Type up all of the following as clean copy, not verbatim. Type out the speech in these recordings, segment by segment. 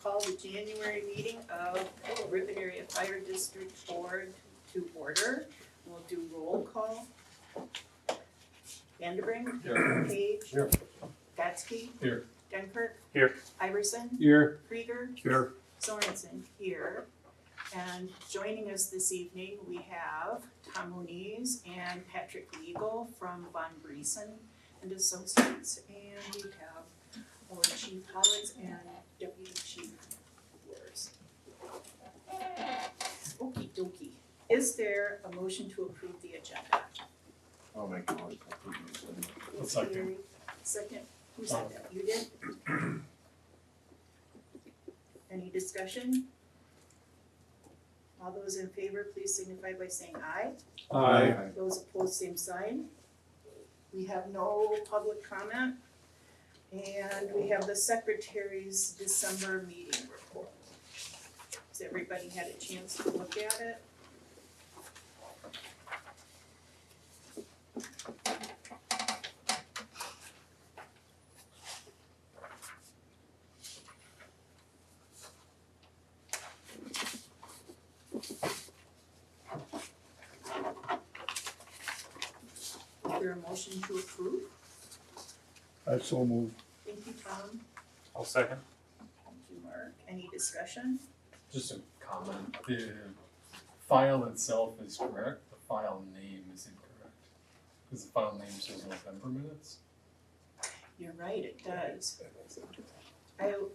call the January meeting of Ripon Area Fire District Board to order. We'll do roll call. Vanderbrink. Here. Page. Here. Gatsky. Here. Dunkirk. Here. Iverson. Here. Krieger. Here. Sorensen here. And joining us this evening, we have Tom Moniz and Patrick Legal from Von Briesen and Associates. And we have our Chief Hollins and Deputy Chief Wars. Okey dokey. Is there a motion to approve the agenda? I'll make a motion to approve this. I'll second. Second, who said that? You did? Any discussion? All those in favor, please signify by saying aye. Aye. Those opposed, same sign. We have no public comment. And we have the secretary's December meeting report. Has everybody had a chance to look at it? Is there a motion to approve? I so move. Thank you, Tom. I'll second. Thank you, Mark. Any discussion? Just a comment, the file itself is correct, the file name is incorrect. Because the file name says November minutes. You're right, it does. I will,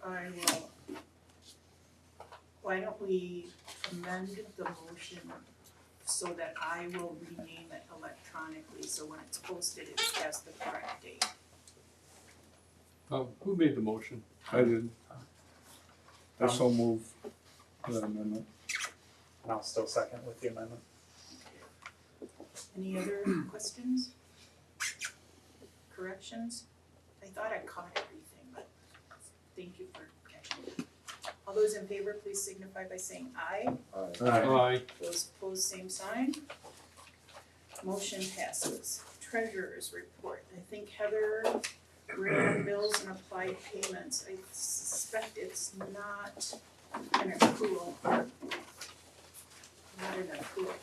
why don't we amend the motion so that I will rename it electronically, so when it's posted, it has the correct date. Who made the motion? I did. I so move that amendment. And I'll still second with the amendment. Any other questions? Corrections? I thought I caught everything, but thank you for catching it. All those in favor, please signify by saying aye. Aye. Those opposed, same sign. Motion passes. Treasurer's report. I think Heather ran bills and applied payments. I suspect it's not an accrual. Not an accrual.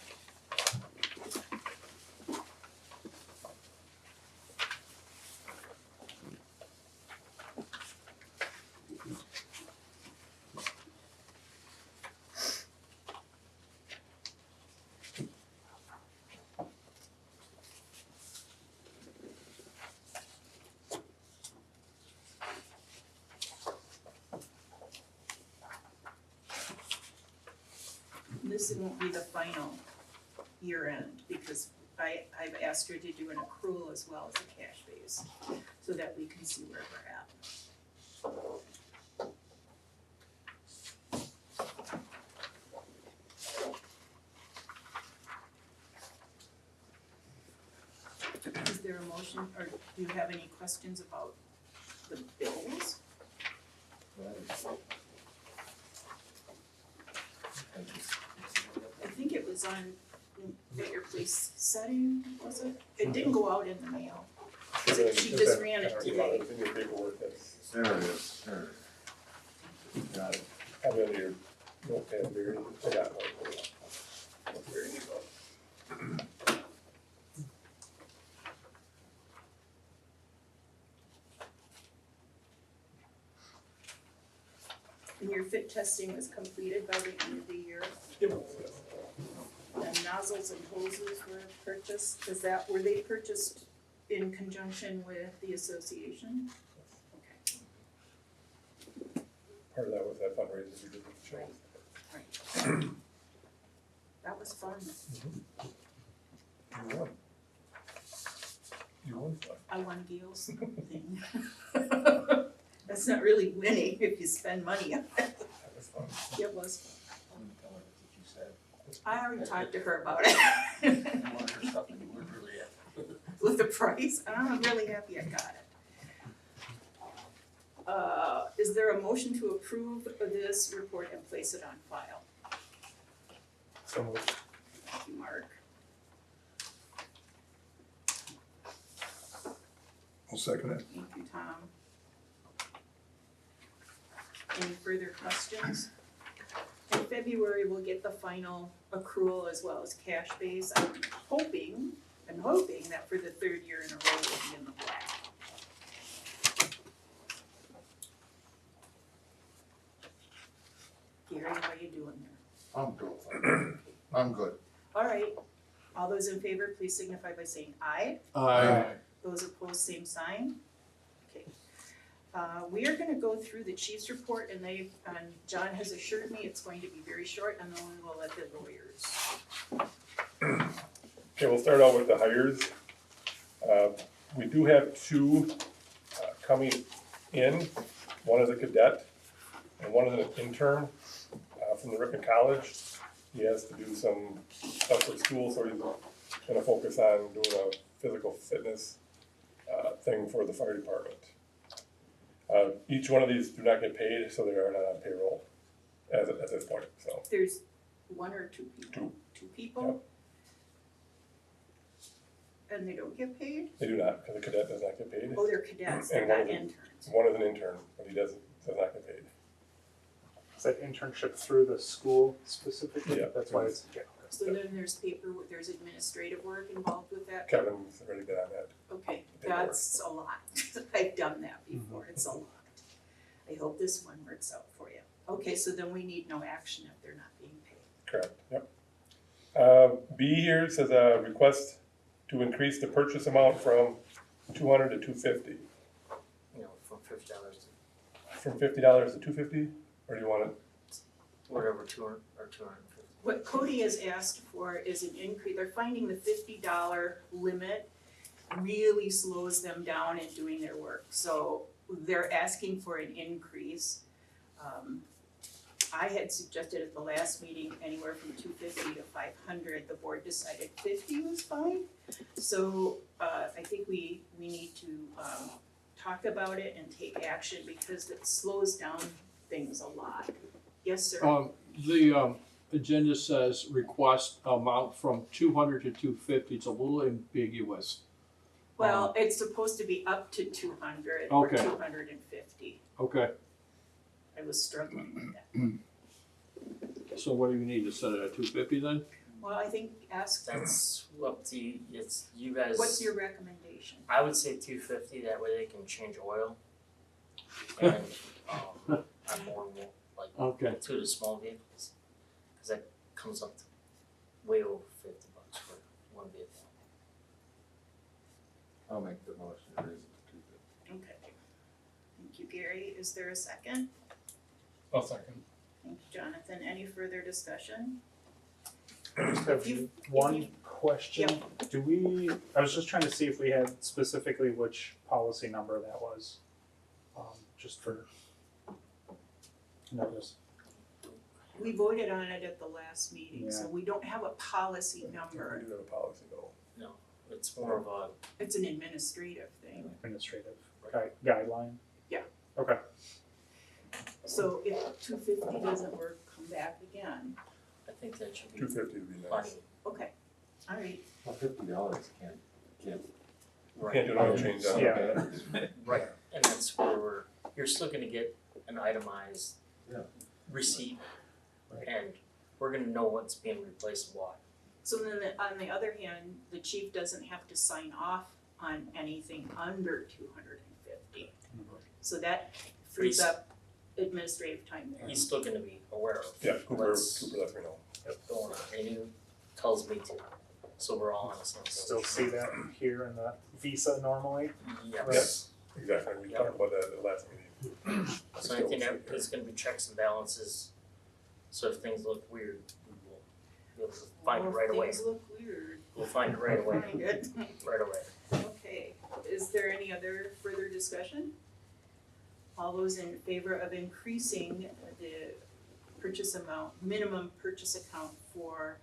This won't be the final year end because I've asked her to do an accrual as well as a cash base so that we can see where we're at. Is there a motion or do you have any questions about the bills? I think it was on at your place setting, was it? It didn't go out in the mail. She just ran it today. It's in your paperwork, that's, There it is, there it is. Got it. I know your notepad here, I got one. There you go. And your fit testing was completed by the end of the year. And nozzles and hoses were purchased, were they purchased in conjunction with the association? Okay, Part of that was that fundraiser we did with the show. right. That was fun. You won. You won fun. I won Gail's thing. That's not really winning if you spend money on it. That was fun. It was fun. Tell her what you said. I already talked to her about it. You wanted her stuff and you weren't really happy. With the price, I'm really happy I got it. Is there a motion to approve this report and place it on file? So moved. Thank you, Mark. I'll second it. Thank you, Tom. Any further questions? In February, we'll get the final accrual as well as cash base. I'm hoping that for the third year in a row, we'll be in the black. Gary, how you doing there? I'm good. I'm good. All right, all those in favor, please signify by saying aye. Aye. Those opposed, same sign. Okay. We are gonna go through the chief's report and John has assured me it's going to be very short and then we will let the lawyers. Okay, we'll start out with the hires. We do have two coming in. One is a cadet and one is an intern from the Ripon College. He has to do some stuff for school, so he's gonna focus on doing a physical fitness thing for the fire department. Each one of these do not get paid, so they are not on payroll at this point, so. There's one or two people? Two. Two people? And they don't get paid? They do not, because the cadet does not get paid. Oh, they're cadets, they're And not one of them- interns. One is an intern, but he does not get paid. Is that internship through the school specifically? Yeah. That's why it's, yeah. So then there's there's administrative work involved with that? Kevin's already been on that. Okay, Paperwork. that's a lot. I've done that before, it's a lot. I hope this one works out for you. Okay, so then we need no action if they're not being paid. Correct, yep. B here says a request to increase the purchase amount from $200 to $250. You know, from $50 to From $50 to $250, or do you want it? whatever, 200 or 250. What Cody has asked for is an increase, they're finding the $50 limit really slows them down in doing their work. So they're asking for an increase. I had suggested at the last meeting anywhere from $250 to $500. The board decided $50 was fine. So I think we need to talk about it and take action because it slows down things a lot. Yes, sir? The agenda says request amount from 200 to 250. It's a little ambiguous. Well, it's supposed to be up to 200 or Okay. 250. Okay, I was struggling with that. so what do you need to set it at 250 then? Well, I think That's up to you, it's you guys. what's your recommendation? I would say 250, that way they can change oil. And, I'm more like, Okay. to the small vehicles, cause that comes up to way over $50 for one vehicle. I'll make the motion to raise it to $250. Okay. Thank you, Gary. Is there a second? I'll second. Thank you, Jonathan. Any further discussion? I just have If you- one question. Yep. I was just trying to see if we had specifically which policy number that was. Just for notice. We voted on it at the last meeting, so Yeah. we don't have a policy We number. do have a policy though. No, it's more of a, It's an administrative thing. Administrative guideline. Yeah. Okay. So if 250 doesn't work, come back again. I think that should be $250 would be fine. nice. Okay, all right. Well, $50 can't. You can't do an oil change on Yeah. it. Right, and that's where you're still gonna get an itemized Yeah. receipt. Right. And we're gonna know what's being replaced and why. So then on the other hand, the chief doesn't have to sign off on anything under 250. So that frees He's- up administrative time there. He's still gonna be aware of Yeah, Cooper what's lets me know. going on, and he tells me to, so we're all on the same page. Still see that here in the visa normally. Yes, Exactly, we talked about that at the last meeting. so I think that it's gonna be checks and balances, so if things look weird, we will be able to find it Well, right away, things look weird. we'll find it right away, Find it. right away. Okay, is there any other further discussion? All those in favor of increasing the purchase amount, minimum purchase account for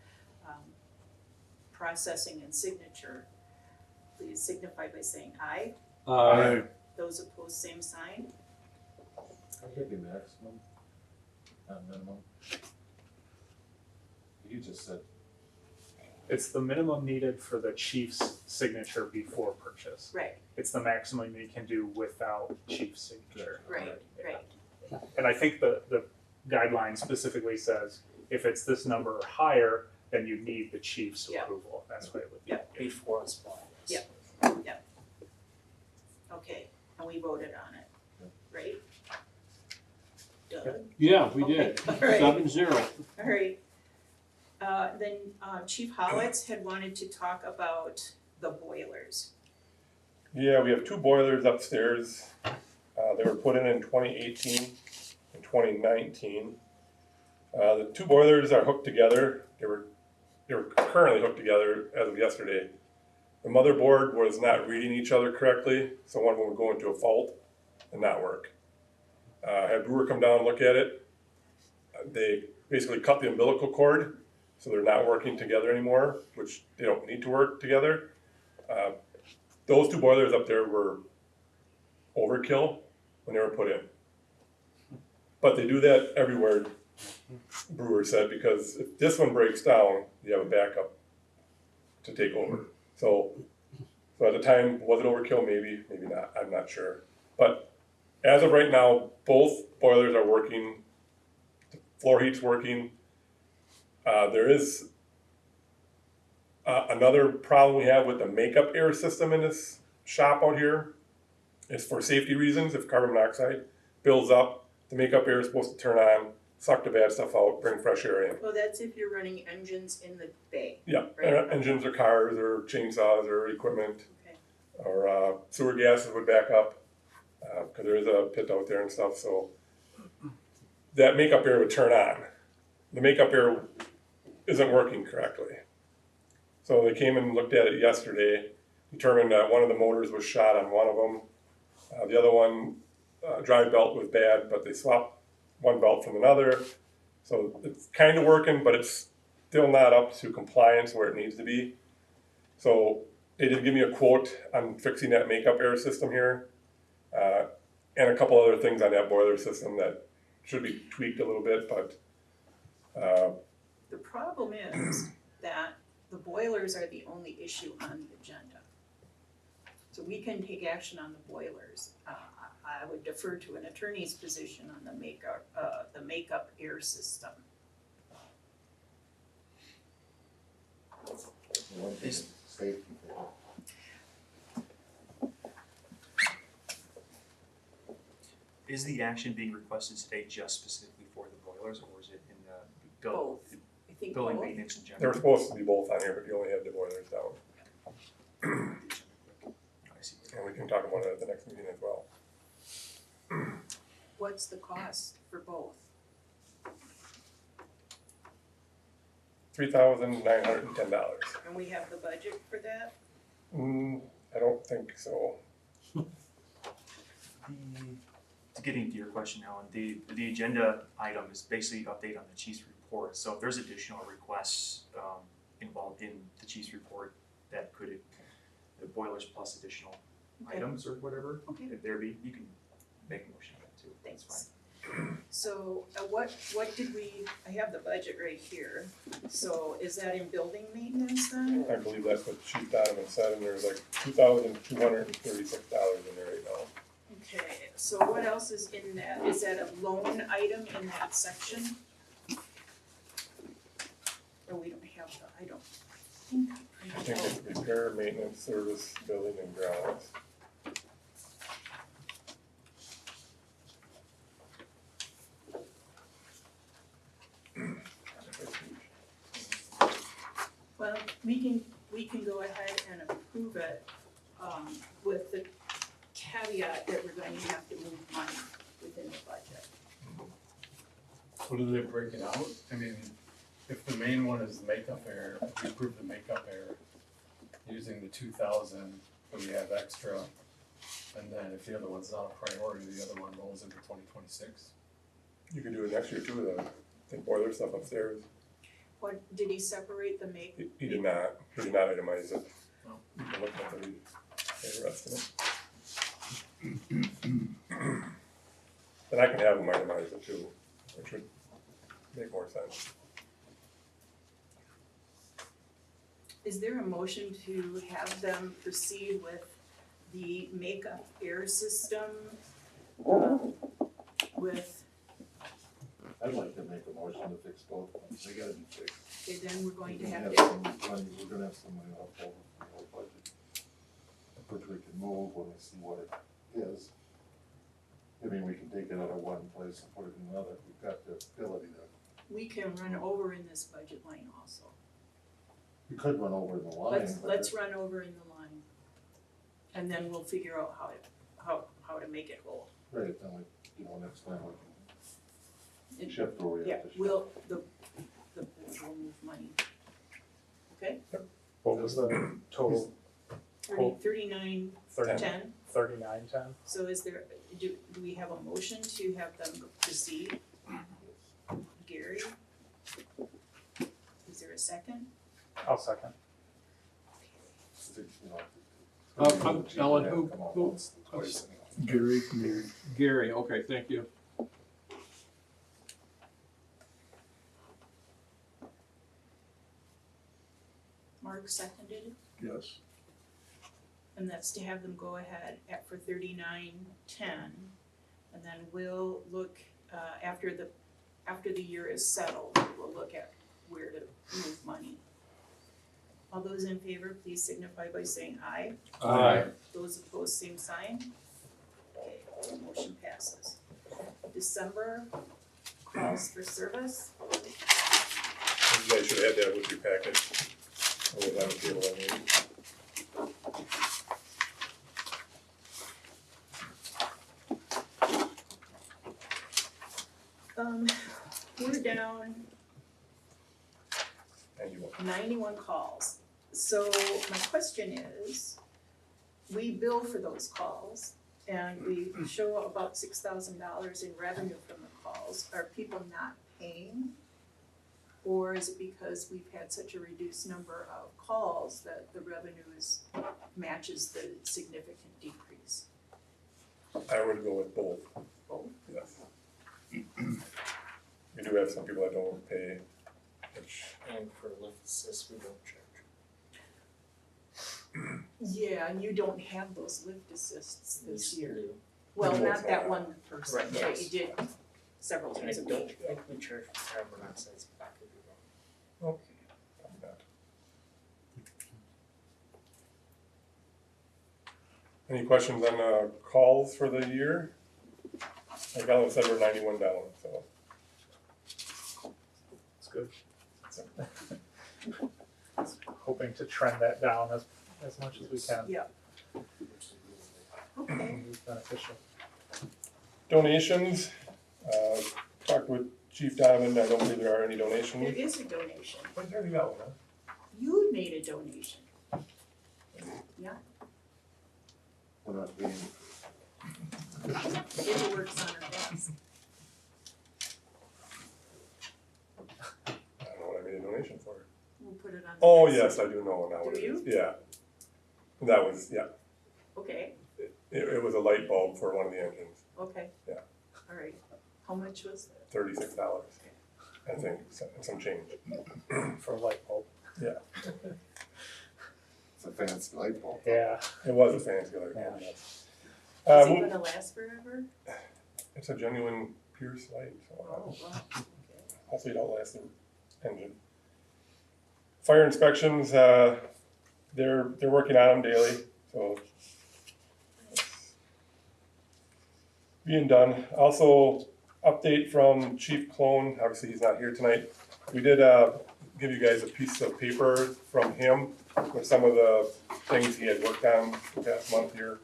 processing and signature, please signify by saying aye. Aye. Those opposed, same sign. I'll give you maximum, not minimum. You just said, It's the minimum needed for the chief's signature before purchase. Right, It's the maximum you can do without chief's signature. right, right. And I think the guideline specifically says, if it's this number or higher, then you need the chief's Yeah. approval, that's what it would be. Yeah. Before it's applied. Yeah. Okay, and we voted on it, right? Doug? Yeah, we did, Okay, all right. 7-0. All right. Then Chief Hollitz had wanted to talk about the boilers. Yeah, we have two boilers upstairs. They were put in 2018 and 2019. The two boilers are hooked together. They were currently hooked together as of yesterday. The motherboard was not reading each other correctly, so one of them would go into a fault and not work. Had Brewer come down and look at it. They basically cut the umbilical cord, so they're not working together anymore, which they don't need to work together. Those two boilers up there were overkill when they were put in. But they do that everywhere, Brewer said, because if this one breaks down, you have a backup to take over. So at the time, was it overkill? Maybe, maybe not, I'm not sure. But as of right now, both boilers are working, the floor heat's working. There is another problem we have with the makeup air system in this shop out here. It's for safety reasons. If carbon monoxide builds up, the makeup air is supposed to turn on, suck the bad stuff out, bring fresh air in. Well, that's if you're running engines in the bay. Yeah, Right. engines or cars or chainsaws or equipment. Okay. Or sewer gases would back up, because there is a pit out there and stuff, so that makeup air would turn on. The makeup air isn't working correctly. So they came and looked at it yesterday, determined that one of the motors was shot on one of them. The other one, drive belt was bad, but they swapped one belt from another. So it's kind of working, but it's still not up to compliance where it needs to be. So they did give me a quote on fixing that makeup air system here, and a couple other things on that boiler system that should be tweaked a little bit, but The problem is that the boilers are the only issue on the agenda. So we can take action on the boilers. I would defer to an attorney's position on the makeup air system. One thing is safety. Is the action being requested today just specifically for the boilers, or is it in the Both. I think building both. maintenance in they were general? supposed to be both on here, but you only have the boilers down. I see. And we can talk about it at the next meeting as well. What's the cost for both? $3,910. And we have the budget for that? I don't think so. To get into your question, Alan, the agenda item is basically update on the chief's report. So if there's additional requests involved in the chief's report that could, the boilers plus additional Okay. items or whatever, Okay. if there be, you can make a motion on that too. That's Thanks. fine. So what did we, I have the budget right here. So is that in building maintenance then? I believe that's what Chief Donovan said, and there's like $2,236 in there right now. Okay, so what else is in that? Is that a loan item in that section? Or we don't have the, I don't think. I think it's repair, maintenance, service, building, and grounds. Well, we can go ahead and approve it, with the caveat that we're going to have to move money within the budget. So do they break it out? I mean, if the main one is the makeup air, if we approve the makeup air using the 2,000, but we have extra, and then if the other one's not a priority, the other one rolls into 2026. You can do it next year too, the boiler stuff upstairs. What, did he separate the make? He did not itemize it. No. You can look at the rest of it. Then I can have them itemize it too, which would make more sense. Is there a motion to have them proceed with the makeup air system, with with, I'd like to make a motion to fix both of them, they gotta be fixed. okay, then we're going to We're have gonna to, some money, we're gonna have some money left over from the old budget, which we can move when we see what it is. I mean, we can take it out of one place and put it in another, we've got the ability to, we can run over in this budget line also. we could run over the line, but Let's run over in the line. And then we'll figure out how to make it whole. right, then we, you know, next time we It- can shift where we Yeah, have to shift. the board will move money. Okay, What was the total? Cool. 39, 10, 3910? so is there, do we have a motion to have them proceed? Gary? Is there a second? I'll second. You know, Ellen, Come on who, once, twice anyway. Gary, Gary, okay, thank you. Mark seconded, yes. and that's to have them go ahead for 3910. And then we'll look, after the year is settled, we'll look at where to move money. All those in favor, please signify by saying aye. Aye. Those opposed, same sign. Okay, motion passes. December, calls for service. You guys should have had that with your packet. Or with that table, I mean. We're down And you want, 91 calls. So my question is, we bill for those calls and we show about $6,000 in revenue from the calls. Are people not paying? Or is it because we've had such a reduced number of calls that the revenue matches the significant decrease? I would go with both, Both? yes. We do have some people that don't pay, which, And for lift assist, we don't charge. Yeah, and you don't have those lift assists this We year. do. Well, We do not that also. one person, Right, but yes. you did several And I times a don't week. think we charge for carbon monoxide, I could be wrong. probably not. Any questions on, calls for the year? Like Alan said, we're 91 down, so. It's good. Hoping to trend that down as much as we can. Yeah. Okay, It's beneficial. Donations, talked with Chief Donovan, I don't believe there are any there donations. is a donation. But there you go, huh? You made a donation. We're not being, Paperwork's on our desk. I don't know what I made a donation for. We'll put it on. the Oh, desk. yes, I do know now what Do it is, you? yeah. That was, yeah, Okay, it was a light bulb for one of the engines, okay. Yeah. All right. How much was it? $36, I think, some change. For a light bulb. it's a fancy light bulb. Yeah. It was a fancy light bulb, Yeah. yes. Is it Mo- gonna last forever? It's a genuine Pierce light, so Oh, wow, okay. hopefully it outlasts the engine. Fire inspections, they're working on them daily, so. Being done. Also, update from Chief Clone, obviously he's not here tonight. We did, give you guys a piece of paper from him with some of the things he had worked on the past month here.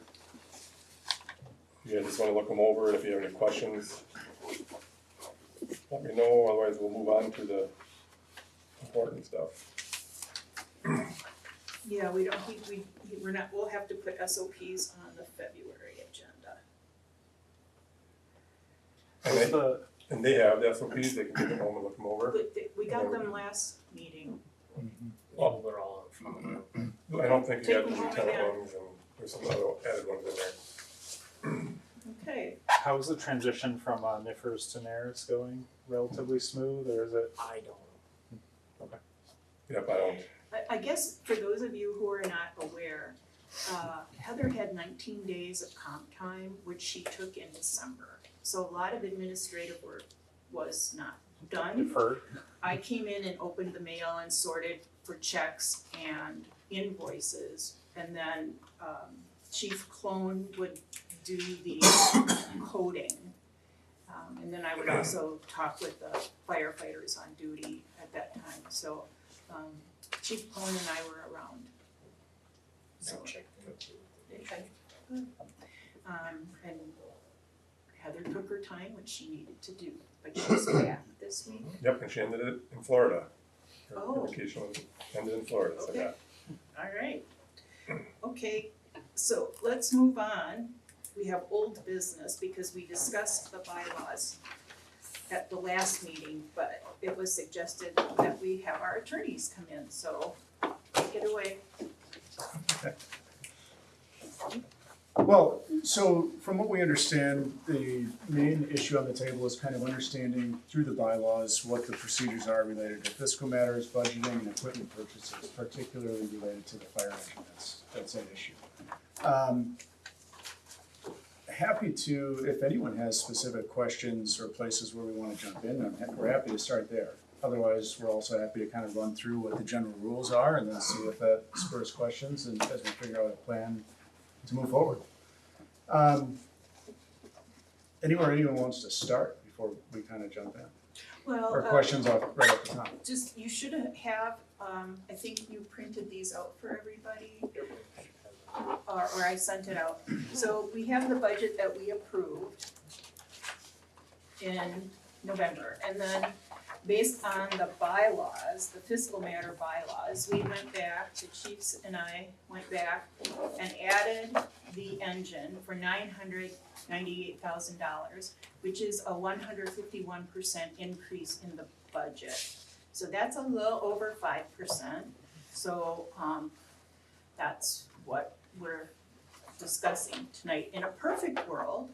You guys just wanna look them over, and if you have any questions, let me know, otherwise we'll move on to the important stuff. Yeah, we don't, we're not, we'll have to put SOPs on the February agenda. And they have the SOPs, they can take them home and look them over. But we got them last meeting. Well- They're all on phone. I don't think you Take have the them home lieutenant again. ones, and there's some other added ones in there. Okay, How's the transition from NIFRS to NARS going? Relatively smooth, or is it? I don't. Yep, I don't, I guess for those of you who are not aware, Heather had 19 days of comp time, which she took in December. So a lot of administrative work was not done. Deferred. I came in and opened the mail and sorted for checks and invoices. And then Chief Clone would do the coding. And then I would also talk with the firefighters on duty at that time. So Chief Clone and I were around. So, Check them too. okay, good. And Heather took her time, which she needed to do, but she's back this week. Yep, and she ended it in Florida. Her Oh. vacation was ended in Florida, so Okay. yeah. All right. Okay, so let's move on. We have old business because we discussed the bylaws at the last meeting, but it was suggested that we have our attorneys come in, so take it away. Well, so from what we understand, the main issue on the table is kind of understanding through the bylaws what the procedures are related to fiscal matters, budgeting, and equipment purchases, particularly related to the fire engine. That's an issue. Happy to, if anyone has specific questions or places where we want to jump in, we're happy to start there. Otherwise, we're also happy to kind of run through what the general rules are and then see if that spurs questions and as we figure out a plan to move forward. Anywhere anyone wants to start before we kind of jump in? Well, Or questions right off the top? just, you should have, I think you printed these out for everybody, or I sent it out. So we have the budget that we approved in November, and then based on the bylaws, the fiscal matter bylaws, we went back, the chiefs and I went back and added the engine for $998,000, which is a 151% increase in the budget. So that's a little over 5%. So that's what we're discussing tonight. In a perfect world,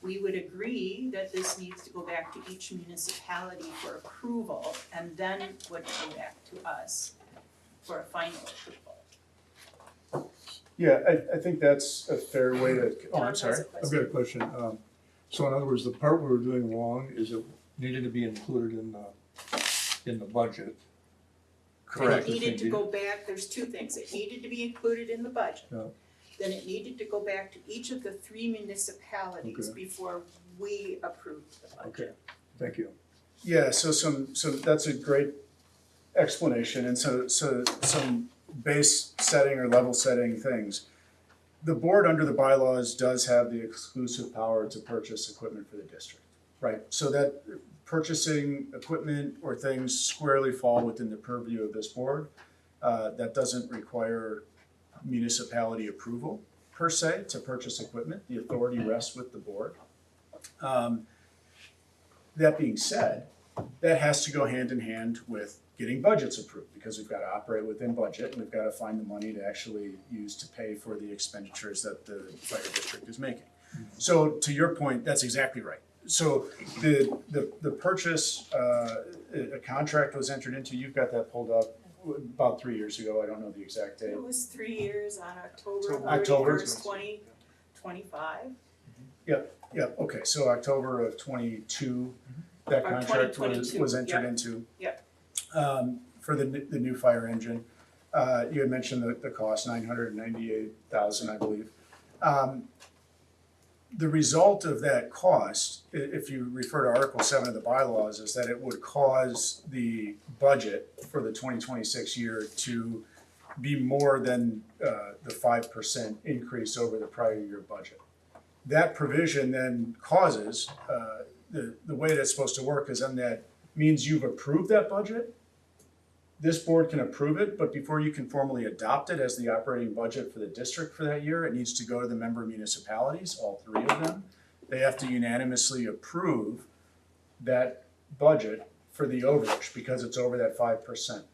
we would agree that this needs to go back to each municipality for approval and then would go back to us for a final approval. Yeah, I think that's a fair way to, oh, Tom I'm has sorry. a I've question. got a question. So in other words, the part we were doing wrong is it needed to be included in the budget. And it needed to go back, there's two things, it needed to be included in the budget. Yeah. Then it needed to go back to each of the 3 municipalities Okay. before we approved the budget. Okay, thank you. Yeah, so that's a great explanation, and so some base setting or level setting things. The board under the bylaws does have the exclusive power to purchase equipment for the district, right? So that purchasing equipment or things squarely fall within the purview of this board. That doesn't require municipality approval per se to purchase equipment. The authority rests with the board. That being said, that has to go hand in hand with getting budgets approved because we've got to operate within budget and we've got to find the money to actually use to pay for the expenditures that the fire district is making. So to your point, that's exactly right. So the purchase, a contract was entered into, you've got that pulled up about 3 years ago, I don't know the exact date. It was 3 years on October October. 31st, 2025. Yeah, okay, so October of 22, that Or contract 2022, was entered yep. into. Yep. For the new fire engine. You had mentioned the cost, $998,000, I believe. The result of that cost, if you refer to Article 7 of the bylaws, is that it would cause the budget for the 2026 year to be more than the 5% increase over the prior year budget. That provision then causes, the way that's supposed to work is then that means you've approved that budget. This board can approve it, but before you can formally adopt it as the operating budget for the district for that year, it needs to go to the member municipalities, all 3 of them. They have to unanimously approve that budget for the overage because it's over that 5%.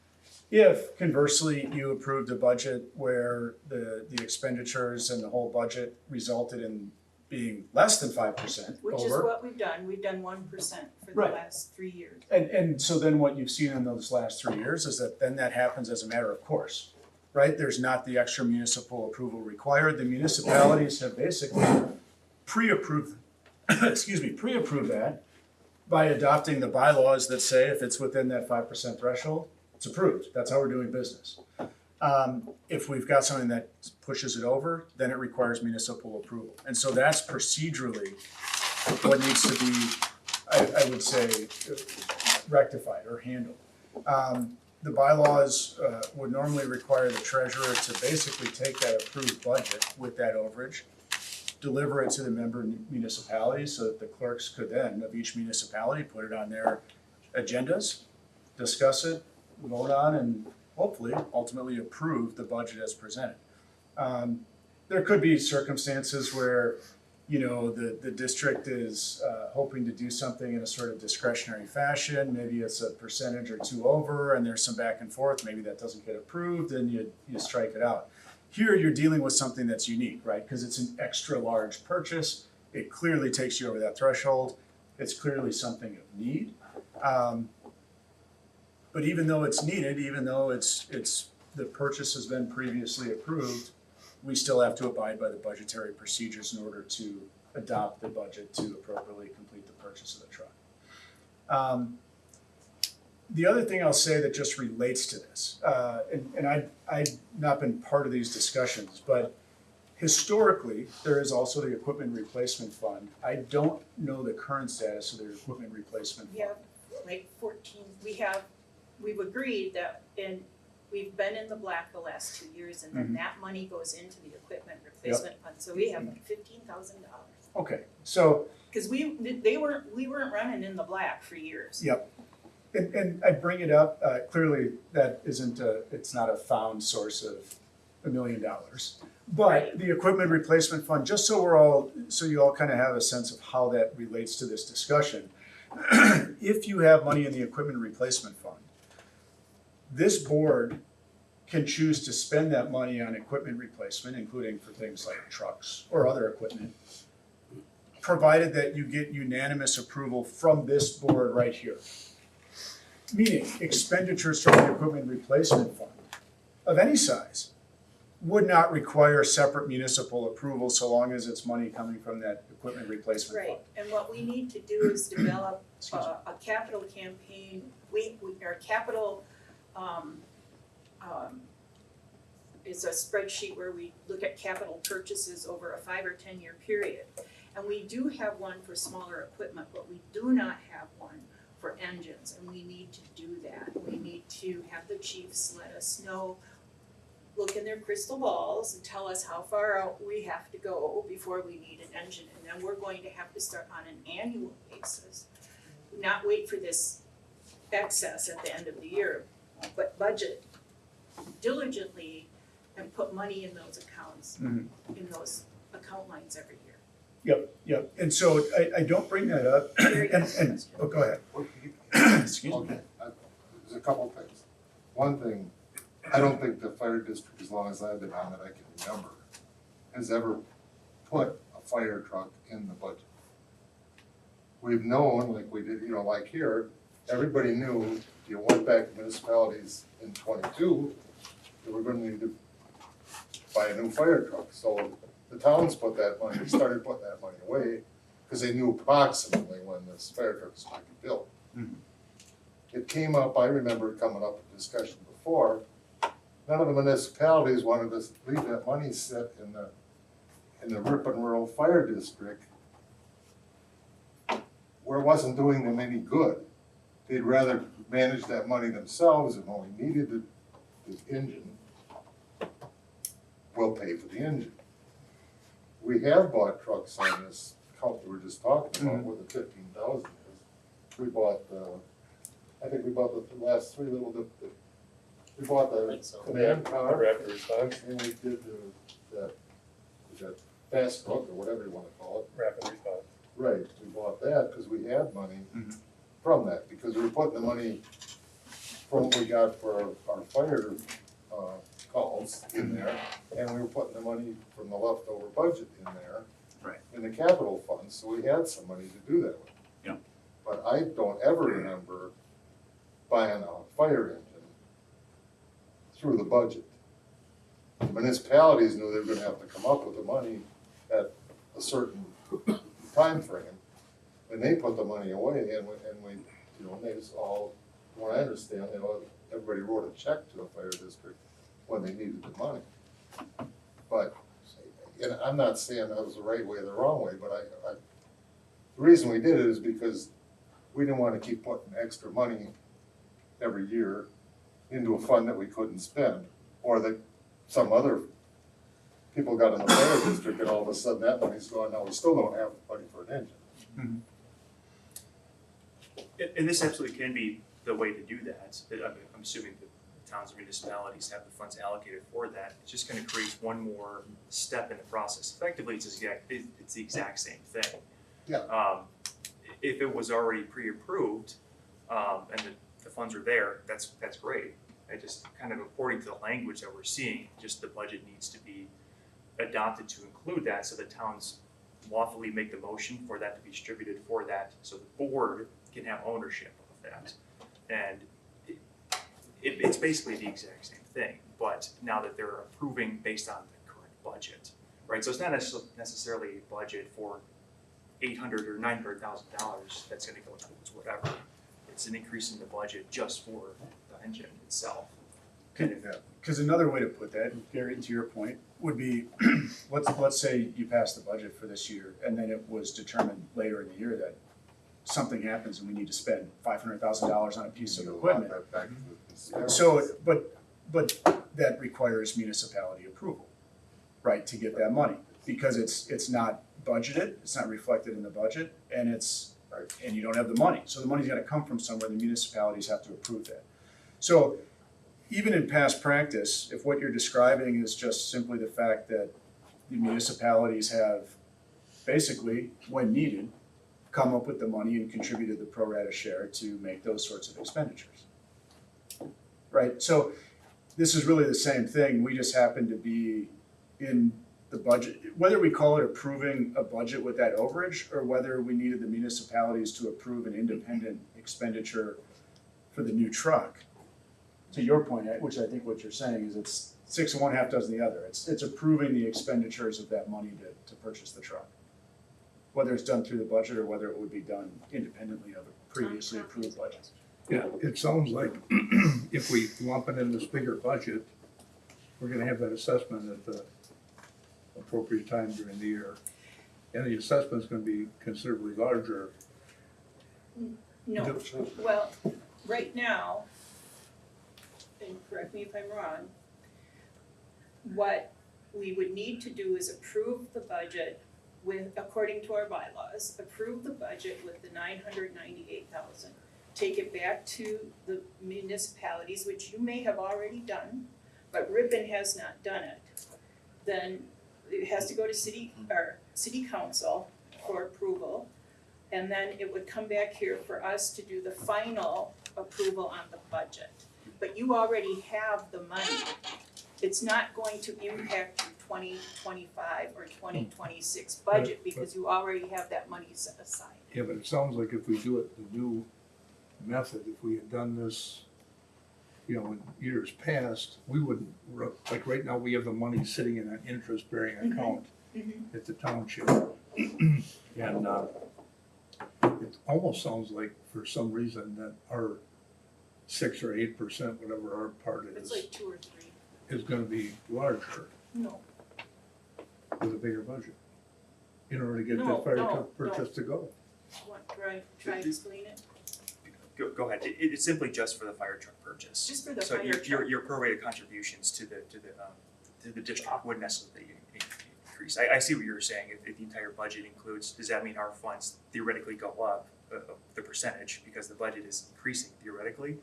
If conversely, you approved a budget where the expenditures and the whole budget resulted in being less than 5% Which is over. what we've done 1% for the Right. last 3 years. And so then what you've seen in those last 3 years is that then that happens as a matter of course, right? There's not the extra municipal approval required. The municipalities have basically pre-approved, pre-approved that by adopting the bylaws that say if it's within that 5% threshold, it's approved. That's how we're doing business. If we've got something that pushes it over, then it requires municipal approval. And so that's procedurally what needs to be, I would say, rectified or handled. The bylaws would normally require the treasurer to basically take that approved budget with that overage, deliver it to the member municipalities so that the clerks could then, of each municipality, put it on their agendas, discuss it, vote on, and hopefully ultimately approve the budget as presented. There could be circumstances where, you know, the district is hoping to do something in a sort of discretionary fashion. Maybe it's a percentage or two over and there's some back and forth. Maybe that doesn't get approved and you strike it out. Here you're dealing with something that's unique, right? Because it's an extra large purchase. It clearly takes you over that threshold. It's clearly something of need. But even though it's needed, even though it's the purchase has been previously approved, we still have to abide by the budgetary procedures in order to adopt the budget to appropriately complete the purchase of the truck. The other thing I'll say that just relates to this, and I've not been part of these discussions, but historically, there is also the equipment replacement fund. I don't know the current status of the equipment replacement We fund. have like 14, we've agreed that, and we've been in the black the last 2 years, and then that money goes into the equipment replacement fund, so we have like $15,000. Okay, so, Cause we weren't running in the black for years. yep. And I bring it up, clearly that it's not a found source of $1 million. But Right. the equipment replacement fund, just so you all kind of have a sense of how that relates to this discussion. If you have money in the equipment replacement fund, this board can choose to spend that money on equipment replacement, including for things like trucks or other equipment, provided that you get unanimous approval from this board right here. Meaning expenditures from the equipment replacement fund of any size would not require separate municipal approval so long as it's money coming from that equipment replacement fund. Right, and what we need to do is develop Excuse me. a capital campaign, our capital, is a spreadsheet where we look at capital purchases over a 5 or 10 year period. And we do have one for smaller equipment, but we do not have one for engines, and we need to do that. We need to have the chiefs let us know, look in their crystal balls and tell us how far out we have to go before we need an engine. And then we're going to have to start on an annual basis, not wait for this excess at the end of the year, but budget diligently and put money in those accounts, Mhm. in those account lines every year. Yep, and so I don't bring that up, Very good and, question. oh, go ahead. Excuse me. Okay, there's a couple things. One thing, I don't think the fire district, as long as I've been on it, I can remember, has ever put a fire truck in the budget. We've known, like we did, like here, everybody knew, you went back to municipalities in 22, that we're gonna need to buy a new fire truck. So the towns started putting that money away, because they knew approximately when this fire truck was going to be built. Mhm. It came up, I remember it coming up in discussion before, none of the municipalities wanted to leave that money sit in the Ripon Rural Fire District, where it wasn't doing them any good. They'd rather manage that money themselves, and when we needed the engine, we'll pay for the engine. We have bought trucks on this account that we're just talking about, where the 15,000 is. We bought, I think we bought the last three little, we bought I the think so. command The car, rapid response, and we did the fast truck, or whatever you wanna call it. rapid response. Right, we bought that because we had money Mhm. from that, because we were putting the money from what we got for our fire, calls in there, and we were putting the money from the leftover budget in there. Right. In the capital fund, so we had some money to do that with. Yeah. But I don't ever remember buying a fire engine through the budget. municipalities knew they were gonna have to come up with the money at a certain time frame, and they put the money away, and we, you know, they just all, from what I understand, you know, everybody wrote a check to a fire district when they needed the money. But, and I'm not saying that was the right way or the wrong way, but the reason we did it is because we didn't wanna keep putting extra money every year into a fund that we couldn't spend, or that some other people got in the fire district and all of a sudden that money's gone, now we still don't have money for an engine. And this absolutely can be the way to do that. I'm assuming that towns and municipalities have the funds allocated for that. It's just gonna create one more step in the process. Effectively, it's the exact same thing. Yeah. If it was already pre-approved, and the funds are there, that's great. I just kind of according to the language that we're seeing, just the budget needs to be adopted to include that, so the towns lawfully make the motion for that to be distributed for that, so the board can have ownership of that. And it's basically the exact same thing, but now that they're approving based on the current budget, right? So it's not necessarily a budget for $800,000 or $900,000 that's gonna go towards whatever. It's an increase in the budget just for the engine itself. Because another way to put that, Gary, to your point, would be, let's say you pass the budget for this year, and then it was determined later in the year that something happens and we need to spend $500,000 on a piece of You know, equipment. that back to the- So, but that requires municipality approval, right, to get that money, because it's not budgeted, it's not reflected in the budget, and and you don't have the money, so the money's gotta come from somewhere, the municipalities have to approve that. So, even in past practice, if what you're describing is just simply the fact that the municipalities have basically, when needed, come up with the money and contributed the pro rata share to make those sorts of expenditures. Right, so this is really the same thing, we just happen to be in the budget, whether we call it approving a budget with that overage, or whether we needed the municipalities to approve an independent expenditure for the new truck. To your point, which I think what you're saying is it's 6 of one, half dozen the other, it's approving the expenditures of that money to purchase the truck. Whether it's done through the budget or whether it would be done independently of a previously approved budget. Yeah, it sounds like if we lump it in this bigger budget, we're gonna have that assessment at the appropriate time during the year. And the assessment's gonna be considerably larger. No, well, right now, and correct me if I'm wrong, what we would need to do is approve the budget with, according to our bylaws, approve the budget with the $998,000. Take it back to the municipalities, which you may have already done, but Ripon has not done it. Then it has to go to city council for approval. And then it would come back here for us to do the final approval on the budget. But you already have the money. It's not going to impact your 2025 or 2026 budget because you already have that money set aside. Yeah, but it sounds like if we do it the new method, if we had done this, you know, in years past, we wouldn't, like right now, we have the money sitting in an interest-bearing account at the township. And it almost sounds like for some reason that our 6 or 8%, whatever our part It's is, like 2 or 3. is gonna be larger No, with a bigger budget. In order to get No, the fire no, truck purchase to go. what, try to explain it? Go ahead. It's simply just for the fire truck purchase. Just for the So fire your truck. your prorated contributions to the district wouldn't necessarily increase. I see what you're saying. If the entire budget includes, does that mean our funds theoretically go up the percentage because the budget is increasing theoretically?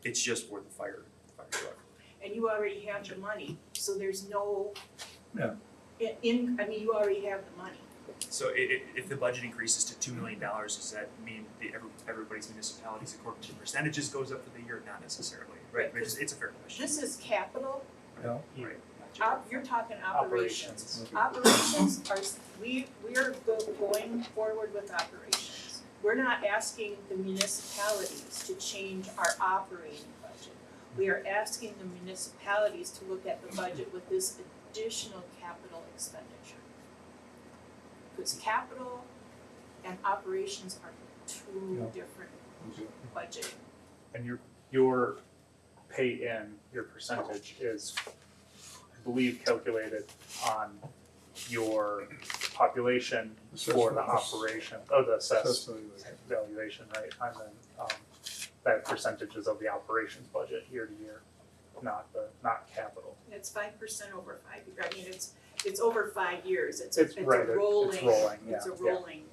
It's just for the fire truck. And you already have the money, so there's no. Yeah. You already have the money. So if the budget increases to $2 million, does that mean everybody's municipalities according to percentages goes up for the year? Not necessarily, right? But it's a fair question. This is capital, Yeah. Right. Gotcha. you're talking operations. Operations are, we are going forward with operations. We're not asking the municipalities to change our operating budget. We are asking the municipalities to look at the budget with this additional capital expenditure. Because capital and operations are two Yeah. different budget. And your pay in, your percentage is, I believe, calculated on your population for the operation, the assessed valuation, right? And then, that percentage is of the operations budget year to year, not capital. It's 5% over 5 years. I mean, it's over 5 years. It's It's a right, rolling. it's rolling, It's a yeah. rolling.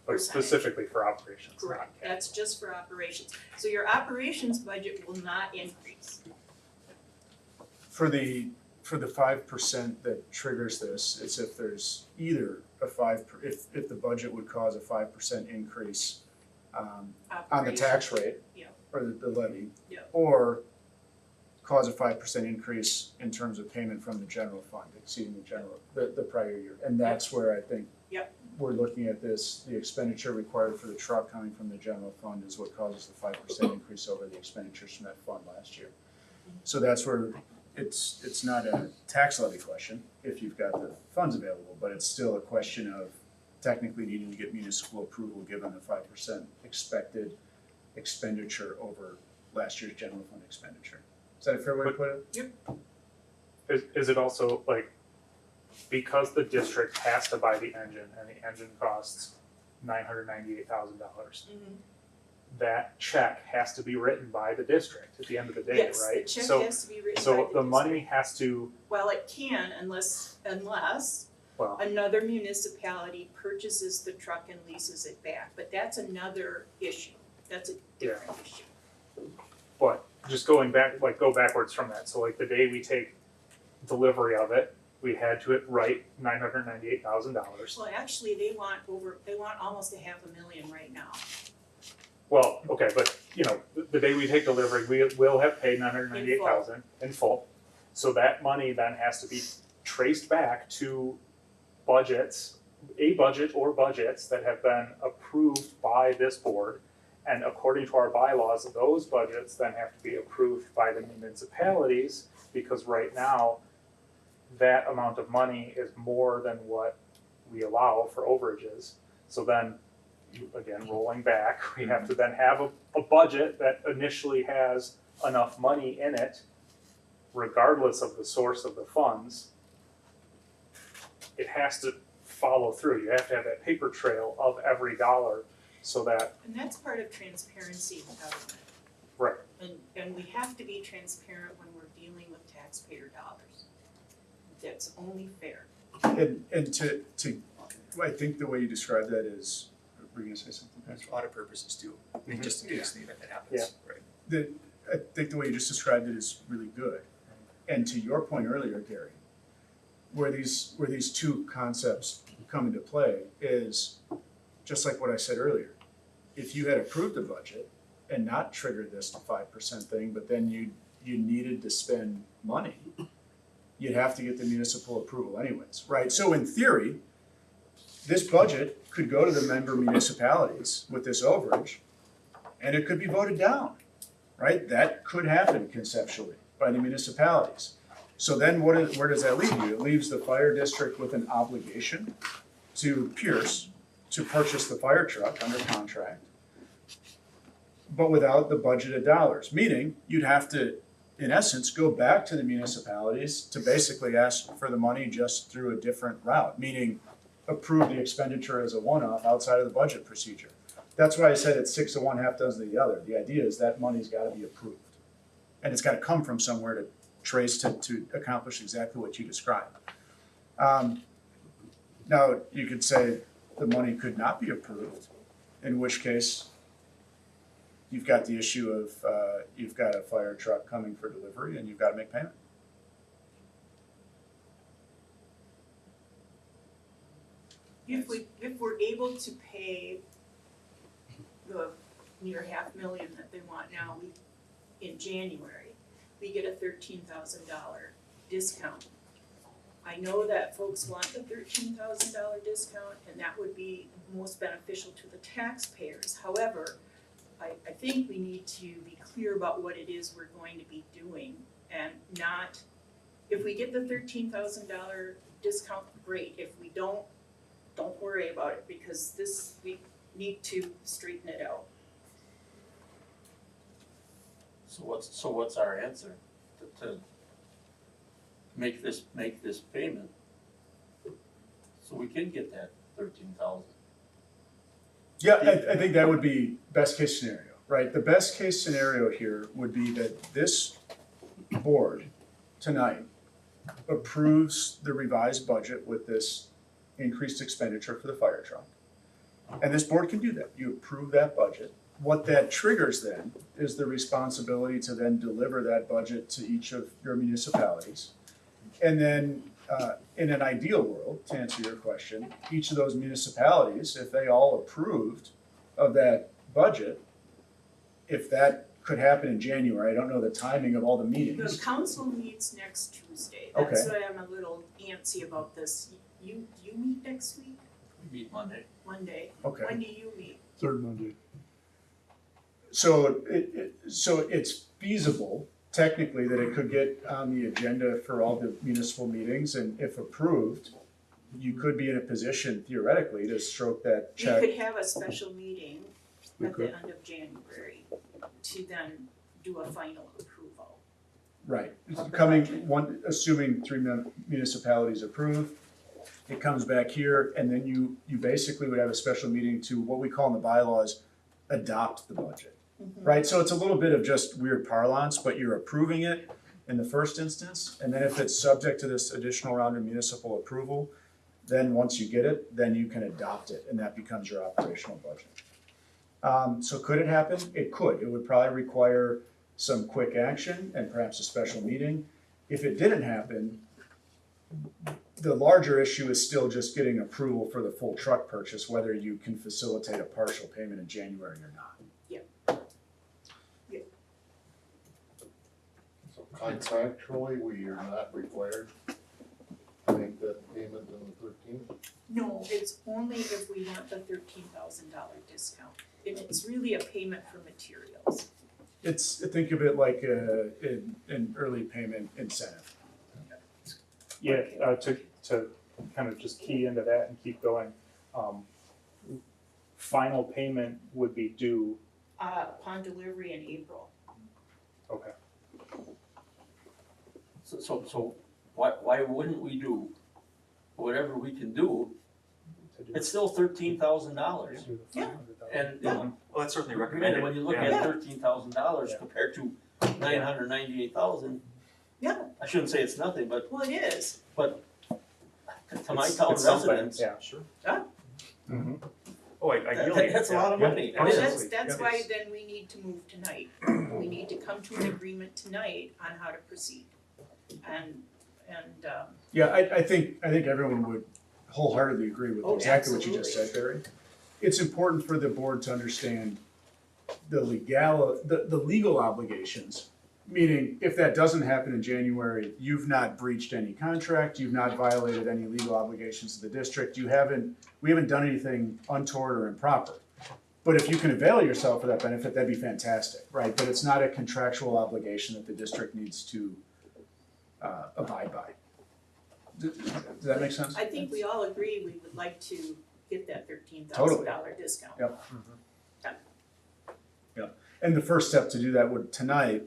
But Percentage. specifically for operations, not Correct. capital. That's just for operations. So your operations budget will not increase. For the 5% that triggers this, it's if there's either if the budget would cause a 5% increase on the tax rate. Yeah. Or the levy. Yeah. Or cause a 5% increase in terms of payment from the general fund, exceeding the prior year. And that's where I think Yep. we're looking at this, the expenditure required for the truck coming from the general fund is what causes the 5% increase over the expenditures from that fund last year. So that's where it's not a tax levy question if you've got the funds available, but it's still a question of technically needing to get municipal approval given the 5% expected expenditure over last year's general fund expenditure. Is that a fair way to put it? Is it also like, because the district has to buy the engine and the engine costs $998,000, that check has to be written by the district at the end of the day, Yes, the right? check So, has to be written by so the the money district. has to, Well, it can unless well, another municipality purchases the truck and leases it back, but that's another issue. That's a different issue. but just going back, like go backwards from that. So like the day we take delivery of it, we had to write $998,000. Well, actually, they want almost $500,000 right now. Well, okay, but you know, the day we take delivery, we will have paid $998,000 in full. So that money then has to be traced back to budgets, a budget or budgets that have been approved by this board. And according to our bylaws, those budgets then have to be approved by the municipalities, because right now, that amount of money is more than what we allow for overages. So then, again, rolling back, we have to then have a budget that initially has enough money in it, regardless of the source of the funds. It has to follow through. You have to have that paper trail of every dollar so that, And that's part of transparency in government. right, And we have to be transparent when we're dealing with taxpayer dollars. That's only fair. And to I think the way you described that is, were you gonna say something? That's for audit purposes too, I mean, just in case the event that happens, Yeah. right? I think the way you just described it is really good. And to your point earlier, Gary, where these two concepts come into play is just like what I said earlier. If you had approved the budget and not triggered this 5% thing, but then you needed to spend money, you'd have to get the municipal approval anyways, right? So in theory, this budget could go to the member municipalities with this overage, and it could be voted down, right? That could happen conceptually by the municipalities. So then where does that leave you? It leaves the fire district with an obligation to Pierce to purchase the fire truck under contract, but without the budgeted dollars, meaning you'd have to, in essence, go back to the municipalities to basically ask for the money just through a different route, meaning approve the expenditure as a one-off outside of the budget procedure. That's why I said it's 6 of one, half dozen of the other. The idea is that money's gotta be approved. And it's gotta come from somewhere to trace to accomplish exactly what you described. Now, you could say the money could not be approved, in which case you've got the issue of, you've got a fire truck coming for delivery and you've gotta make payment. If we're able to pay the near $500,000 that they want now, in January, we get a $13,000 discount. I know that folks want the $13,000 discount, and that would be most beneficial to the taxpayers. However, I think we need to be clear about what it is we're going to be doing and not, if we get the $13,000 discount, great. If we don't worry about it because we need to straighten it out. So what's our answer? To make this payment? So we can get that 13,000. Yeah, I think that would be best case scenario, right? The best case scenario here would be that this board tonight approves the revised budget with this increased expenditure for the fire truck. And this board can do that. You approve that budget. What that triggers then is the responsibility to then deliver that budget to each of your municipalities. And then in an ideal world, to answer your question, each of those municipalities, if they all approved of that budget, if that could happen in January, I don't know the timing of all the The meetings. council meets next Tuesday. That's why I'm a little antsy about this. You meet next week? We meet Monday. Monday. Okay. When do you meet? Third Monday. So it's feasible technically that it could get on the agenda for all the municipal meetings, and if approved, you could be in a position theoretically to stroke that We check. could have a special meeting We at could. the end of January to then do a final approval. Right, Of the coming, budget. assuming 3 municipalities approve, it comes back here, and then you basically would have a special meeting to, what we call in the bylaws, adopt the budget. Right, so it's a little bit of just weird parlance, but you're approving it in the first instance, and then if it's subject to this additional round of municipal approval, then once you get it, then you can adopt it, and that becomes your operational budget. So could it happen? It could. It would probably require some quick action and perhaps a special meeting. If it didn't happen, the larger issue is still just getting approval for the full truck purchase, whether you can facilitate a partial payment in January or not. So contractually, we are not required to make that payment on the 13th? No, it's only if we want the $13,000 discount. And it's really a payment for materials. Think of it like an early payment incentive. Yeah, to kind of just key into that and keep going, final payment would be due, Upon delivery in April. okay. So why wouldn't we do whatever we can do? To do- It's still $13,000. do the Yeah. 500,000. And Well, that's certainly and recommended. when you look Yeah. at $13,000 Yeah. compared to 998,000, Yeah, I shouldn't say it's nothing, but well, it is. to my It's- town it's something, residents, yeah. Sure. Yeah. Mhm. Oh, ideally. that's a lot of Yeah. money. Yeah. It is. That's Absolutely. why then we need to move tonight. We need to come to an agreement tonight on how to proceed. And Yeah, I think everyone would wholeheartedly agree with Oh, exactly what you just said, absolutely. Barry. It's important for the board to understand the legal obligations, meaning if that doesn't happen in January, you've not breached any contract, you've not violated any legal obligations to the district, we haven't done anything untoward or improper. But if you can avail yourself of that benefit, that'd be fantastic, right? But it's not a contractual obligation that the district needs to abide by. Does that make sense? I think we all agree we would like to get that $13,000 discount. Yep. And the first step to do that would tonight,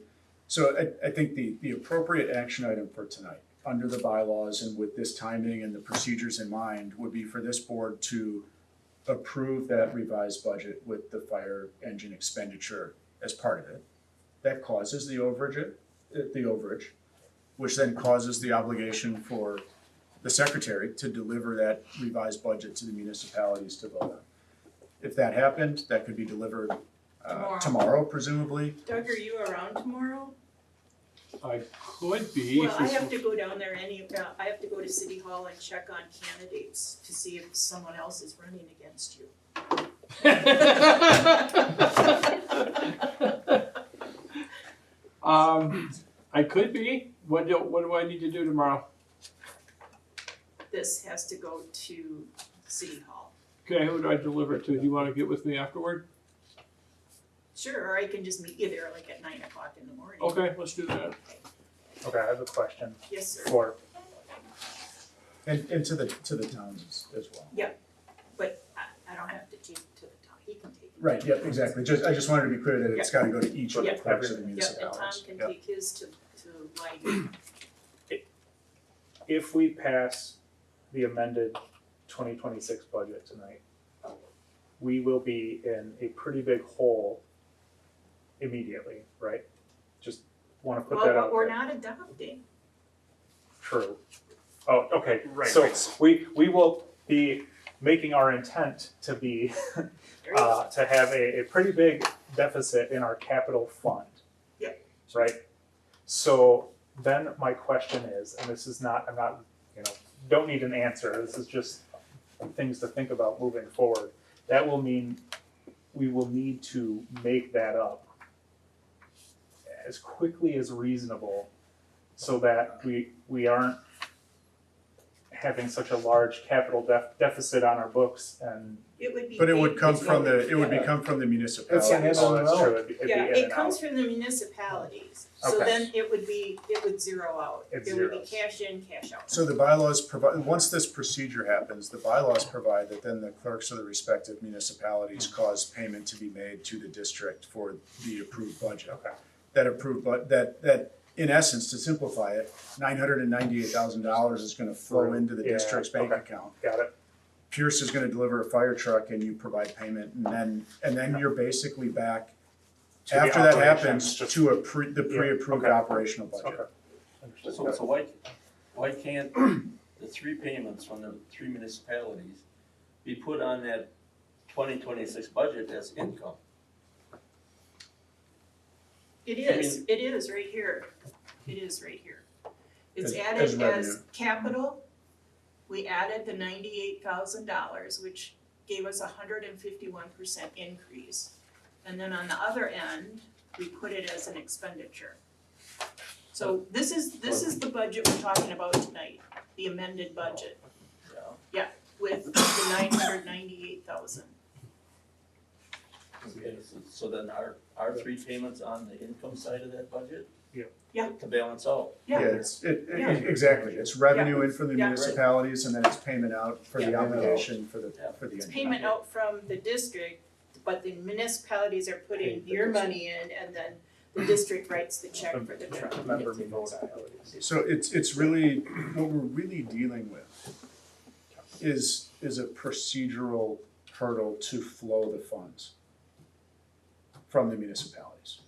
so I think the appropriate action item for tonight, under the bylaws and with this timing and the procedures in mind, would be for this board to approve that revised budget with the fire engine expenditure as part of it. That causes the overage, which then causes the obligation for the secretary to deliver that revised budget to the municipalities to vote on. If that happened, that could be delivered tomorrow presumably. Doug, are you around tomorrow? I could be. Well, I have to go down there I have to go to City Hall and check on candidates to see if someone else is running against you. I could be. What do I need to do tomorrow? This has to go to City Hall. Okay, who do I deliver it to? Do you want to get with me afterward? Sure, or I can just meet you there like at 9 o'clock in the morning. Okay, let's do that. Okay, I have a question Yes, sir, for, And to the towns as well. but I don't have to take to the town, he can take it. Right, yep, exactly. I just wanted to be clear that it's gotta go to each of the Yeah. clerks of the Yep, and municipalities. Tom can Yep. take his to Lyden. if we pass the amended 2026 budget tonight, we will be in a pretty big hole immediately, right? Just wanna put Well, that out but we're there. not adopting. True. Oh, okay, Right, so right. we will be making our intent to be, to have a pretty big deficit in our capital fund. Yeah. Right? So then my question is, and this is not, I'm not, don't need an answer, this is just things to think about moving forward. That will mean we will need to make that up as quickly as reasonable so that we aren't having such a large capital deficit on our books and. It would be. But it would big. come from the, it would Yeah. become from the It's municipalities. an in Oh, and that's out. true, it'd be Yeah, in it and comes out. from the municipalities, so Okay. then it would zero out. It It would be zeros. cash in, cash out. So the bylaws provide, once this procedure happens, the bylaws provide that then the clerks of the respective municipalities cause payment to be made to the district for the approved budget. Okay. That approved, that in essence, to simplify it, $998,000 is gonna flow into the Yeah, district's bank okay. account. Got it, Pierce is gonna deliver a fire truck and you provide payment, and then you're basically back, To the after that operations, happens, just- to the Yeah, pre-approved okay. operational budget. okay. Understood. So why can't the three payments from the three municipalities be put on that 2026 budget as income? It I is right here. It is right here. It's As added revenue. as capital. We added the $98,000, which gave us 151% increase. And then on the other end, we put it as an expenditure. So this is the budget we're talking about tonight, the amended budget Yeah. with the 998,000. Okay, so then are three payments on the income side of that budget? Yeah. Yeah. To balance out? Yeah, Yeah. exactly, it's revenue in from the Yeah. municipalities and then it's payment out for the Yeah. obligation for the It's income. payment out from the district, but the municipalities are putting your money in and then the district writes the check for the truck. Member municipalities. So it's really, what we're really dealing with is a procedural hurdle to flow the funds from the municipalities.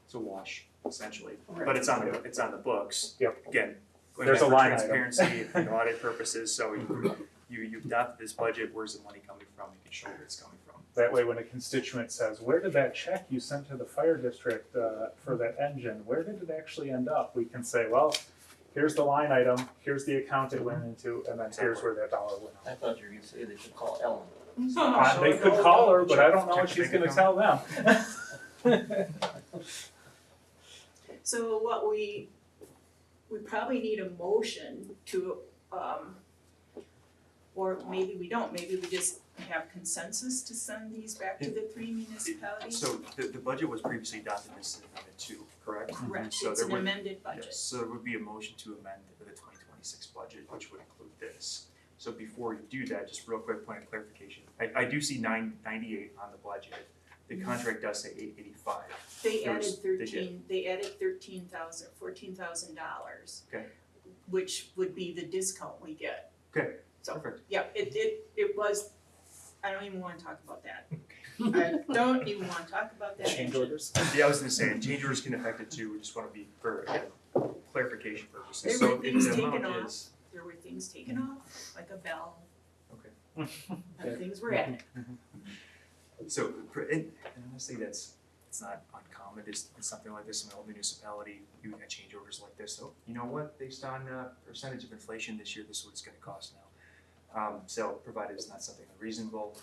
It's a wash, essentially, but it's on the books. Yep. Again, going There's back a for line item. transparency and audit purposes, so you adopted this budget, where's the money coming from, you can show where it's coming from. That way, when a constituent says, where did that check you sent to the fire district for that engine, where did it actually end up? We can say, well, here's the line item, here's the account it went into, and then here's where that dollar went. I thought you were gonna say they should call Ellen. They could call her, but I don't know what she's gonna tell them. So what we probably need a motion to, or maybe we don't, maybe we just have consensus to send these back to the three municipalities? So the budget was previously adopted as amendment 2, correct? Correct, So it's there an would- amended budget. Yes, so there would be a motion to amend the 2026 budget, which would include this. So before you do that, just real quick point of clarification, I do see 998 on the budget. The contract does say 885. They There added was- they added $14,000. Okay. Which would be the discount we get. Okay, So, perfect. yeah, it was, I don't even wanna talk about that. I don't even wanna talk about that. Change orders? Yeah, I was gonna say, change orders can affect it too, we just wanna be for, again, clarification purposes. There So were if things the taken amount off. is- There were things taken off, like a bell, Okay. and things were added. So, and honestly, it's not uncommon, it's something like this in an old municipality, you had change orders like this, so you know what, based on percentage of inflation this year, this is what it's gonna cost now. So provided it's not something unreasonable,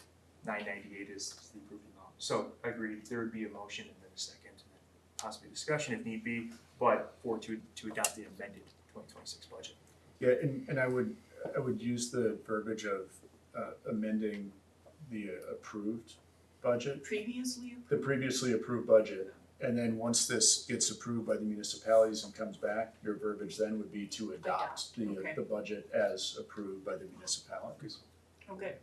998 is the approved amount. So I agree, there would be a motion and then a second, and then possibly discussion if need be, but to adopt the amended 2026 budget. Yeah, and I would use the verbiage of amending the approved budget, Previously the previously approved budget. And then once this gets approved by the municipalities and comes back, your verbiage then would be to adopt Okay. the budget as approved by the municipalities. Okay.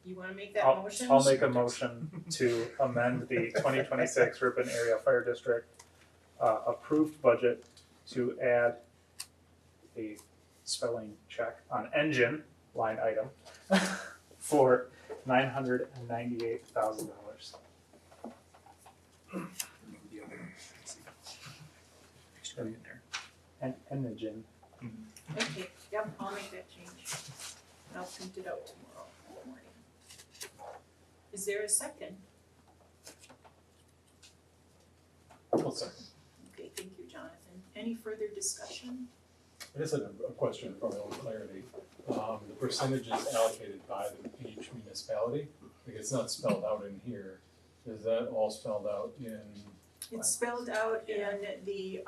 You wanna make that motion? I'll make a motion to amend the 2026 Ripon Area Fire District approved budget to add a spelling check on engine line item for $998,000. Extra in there. And engine. Okay, yep, I'll make that change. And I'll print it out tomorrow morning. Is there a second? I'll second. Okay, thank you, Jonathan. Any further discussion? I just had a question for my own clarity. The percentages allocated by each municipality, like it's not spelled out in here. Is that all spelled out in? It's spelled out in the,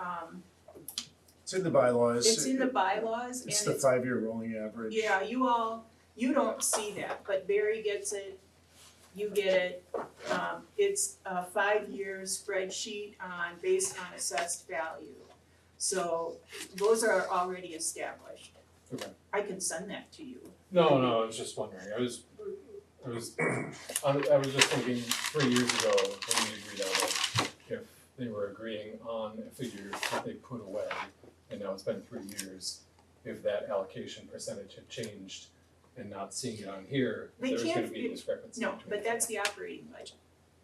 It's in the bylaws. it's in the bylaws and It's the 5-year rolling average. yeah, you don't see that, but Barry gets it, you get it. It's a 5-year spreadsheet based on assessed value. So those are already established. Okay. I can send that to you. No, I was just wondering. I was just thinking 3 years ago when we agreed on it, if they were agreeing on a figure that they put away, and now it's been 3 years, if that allocation percentage had changed and not seeing it on here, They if there was gonna can't- be a discrepancy. No, between but the that's two. the operating budget.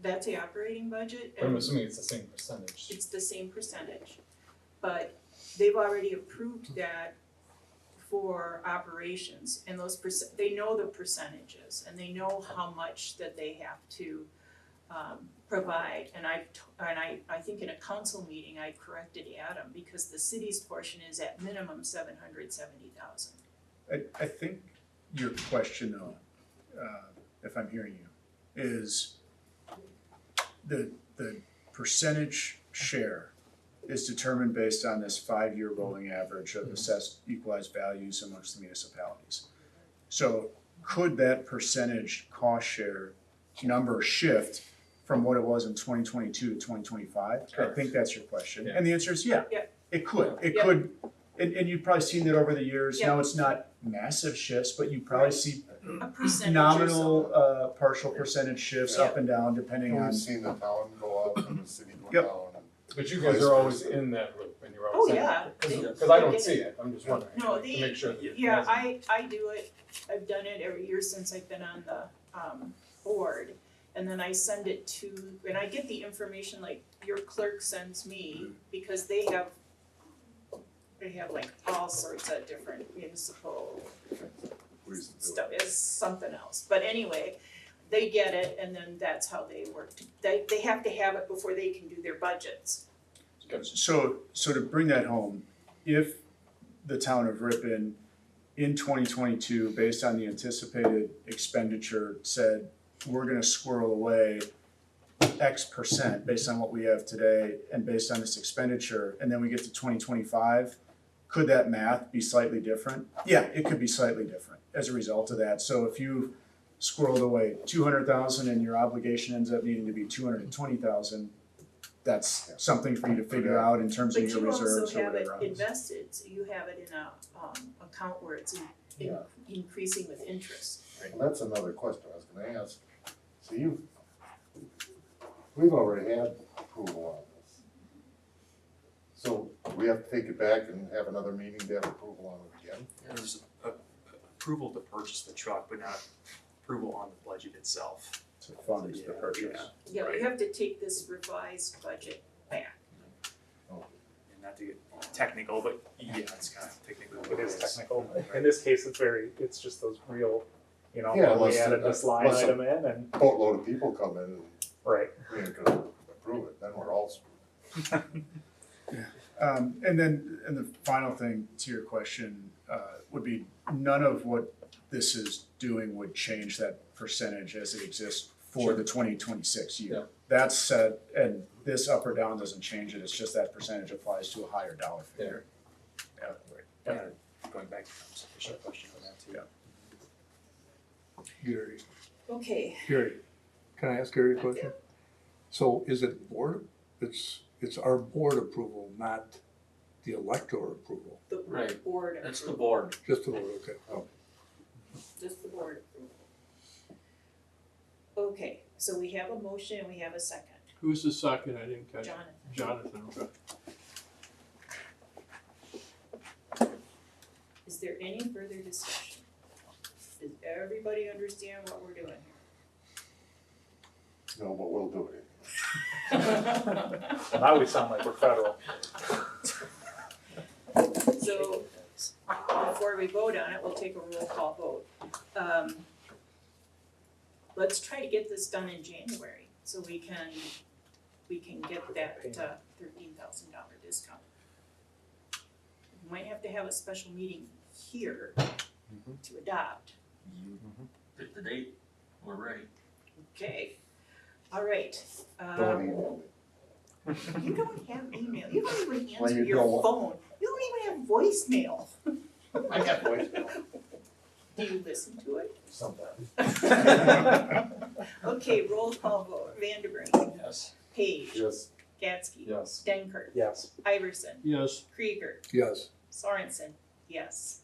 That's the operating budget But I'm and assuming it's the same percentage. it's the same percentage. But they've already approved that for operations and they know the percentages and they know how much that they have to provide. And I think in a council meeting, I corrected Adam because the city's portion is at minimum $770,000. I think your question though, if I'm hearing you, is the percentage share is determined based on this 5-year rolling average of assessed equalized values amongst the municipalities. So could that percentage cost share number shift from what it was in 2022 to 2025? I think that's your question. Yeah. And the answer is yeah. Yeah. It could. It Yeah. could. And you've probably seen that over the years. Yeah. Now it's not massive shifts, but you probably see A percentage or nominal, so. partial percentage shifts Yeah. up and down depending And on. we've seen the town go up and the city go Yep. down. But you guys are always in that loop and you're Oh, always in yeah. it. They- Cause I don't they- see it, I'm just wondering, No, like, to make sure that it Yeah, hasn't- I do it, I've done it every year since I've been on the board. And then I send it to, and I get the information like your clerk sends me, because they have like all sorts of different municipal Reason to. stuff, is something else. But anyway, they get it and then that's how they work. They have to have it before they can do their budgets. So to bring that home, if the town of Ripon in 2022, based on the anticipated expenditure, said, we're gonna squirrel away X percent based on what we have today and based on this expenditure, and then we get to 2025, could that math be slightly different? Yeah, it could be slightly different as a result of that. So if you squirreled away 200,000 and your obligation ends up needing to be 220,000, that's something for you to figure out in terms of But your you also reserves or have it whatever else. invested, so you have it in a account where it's Yeah. increasing with interest. Well, that's another question I was gonna ask. So we've already had approval on this. So we have to take it back and have another meeting to have approval on it again? There's approval to purchase the truck, but not approval on the budget itself. To fund the purchase. Yeah, Right. you have to take this revised budget back. And not to get technical, but yeah, it's kind of technical. It is technical. In this case, it's just those real, Yeah, we unless- added this line unless- item in and, Boatload of people come in and right. we ain't gonna approve it, then we're all screwed. And the final thing to your question would be, none of what this is doing would change that percentage as it exists for the 2026 year. Yeah. That's set, and this up or down doesn't change it, it's just that percentage applies to a higher dollar figure. Going back to Tom's initial question on that too. Yeah. Gary, Okay, Gary, Can I ask Gary a question? So is it board, it's our board approval, not the elector approval? The Right. board That's the approval. board. Just the board, okay. Oh. Just the board approval. Okay, so we have a motion and we have a second. Who's the second? I didn't catch. Jonathan. Jonathan, okay. Is there any further discussion? Does everybody understand what we're doing here? No, but we'll do it. Now we sound like we're federal. So, before we vote on it, we'll take a roll call vote. Let's try to get this done in January, so we can get that $13,000 discount. We might have to have a special meeting here to adopt. Pick the date, we're ready. Okay, all right. Don't email me. You don't have email, you don't even Well, answer you your don't. phone, you don't even have voicemail. I got voicemail Do you listen to it? sometimes. Okay, roll call vote, Vanderbrink, Yes. Page, Yes. Gatsky, Yes. Denkert, Yes. Iverson, Yes, Krieger, Yes. Sorensen, yes.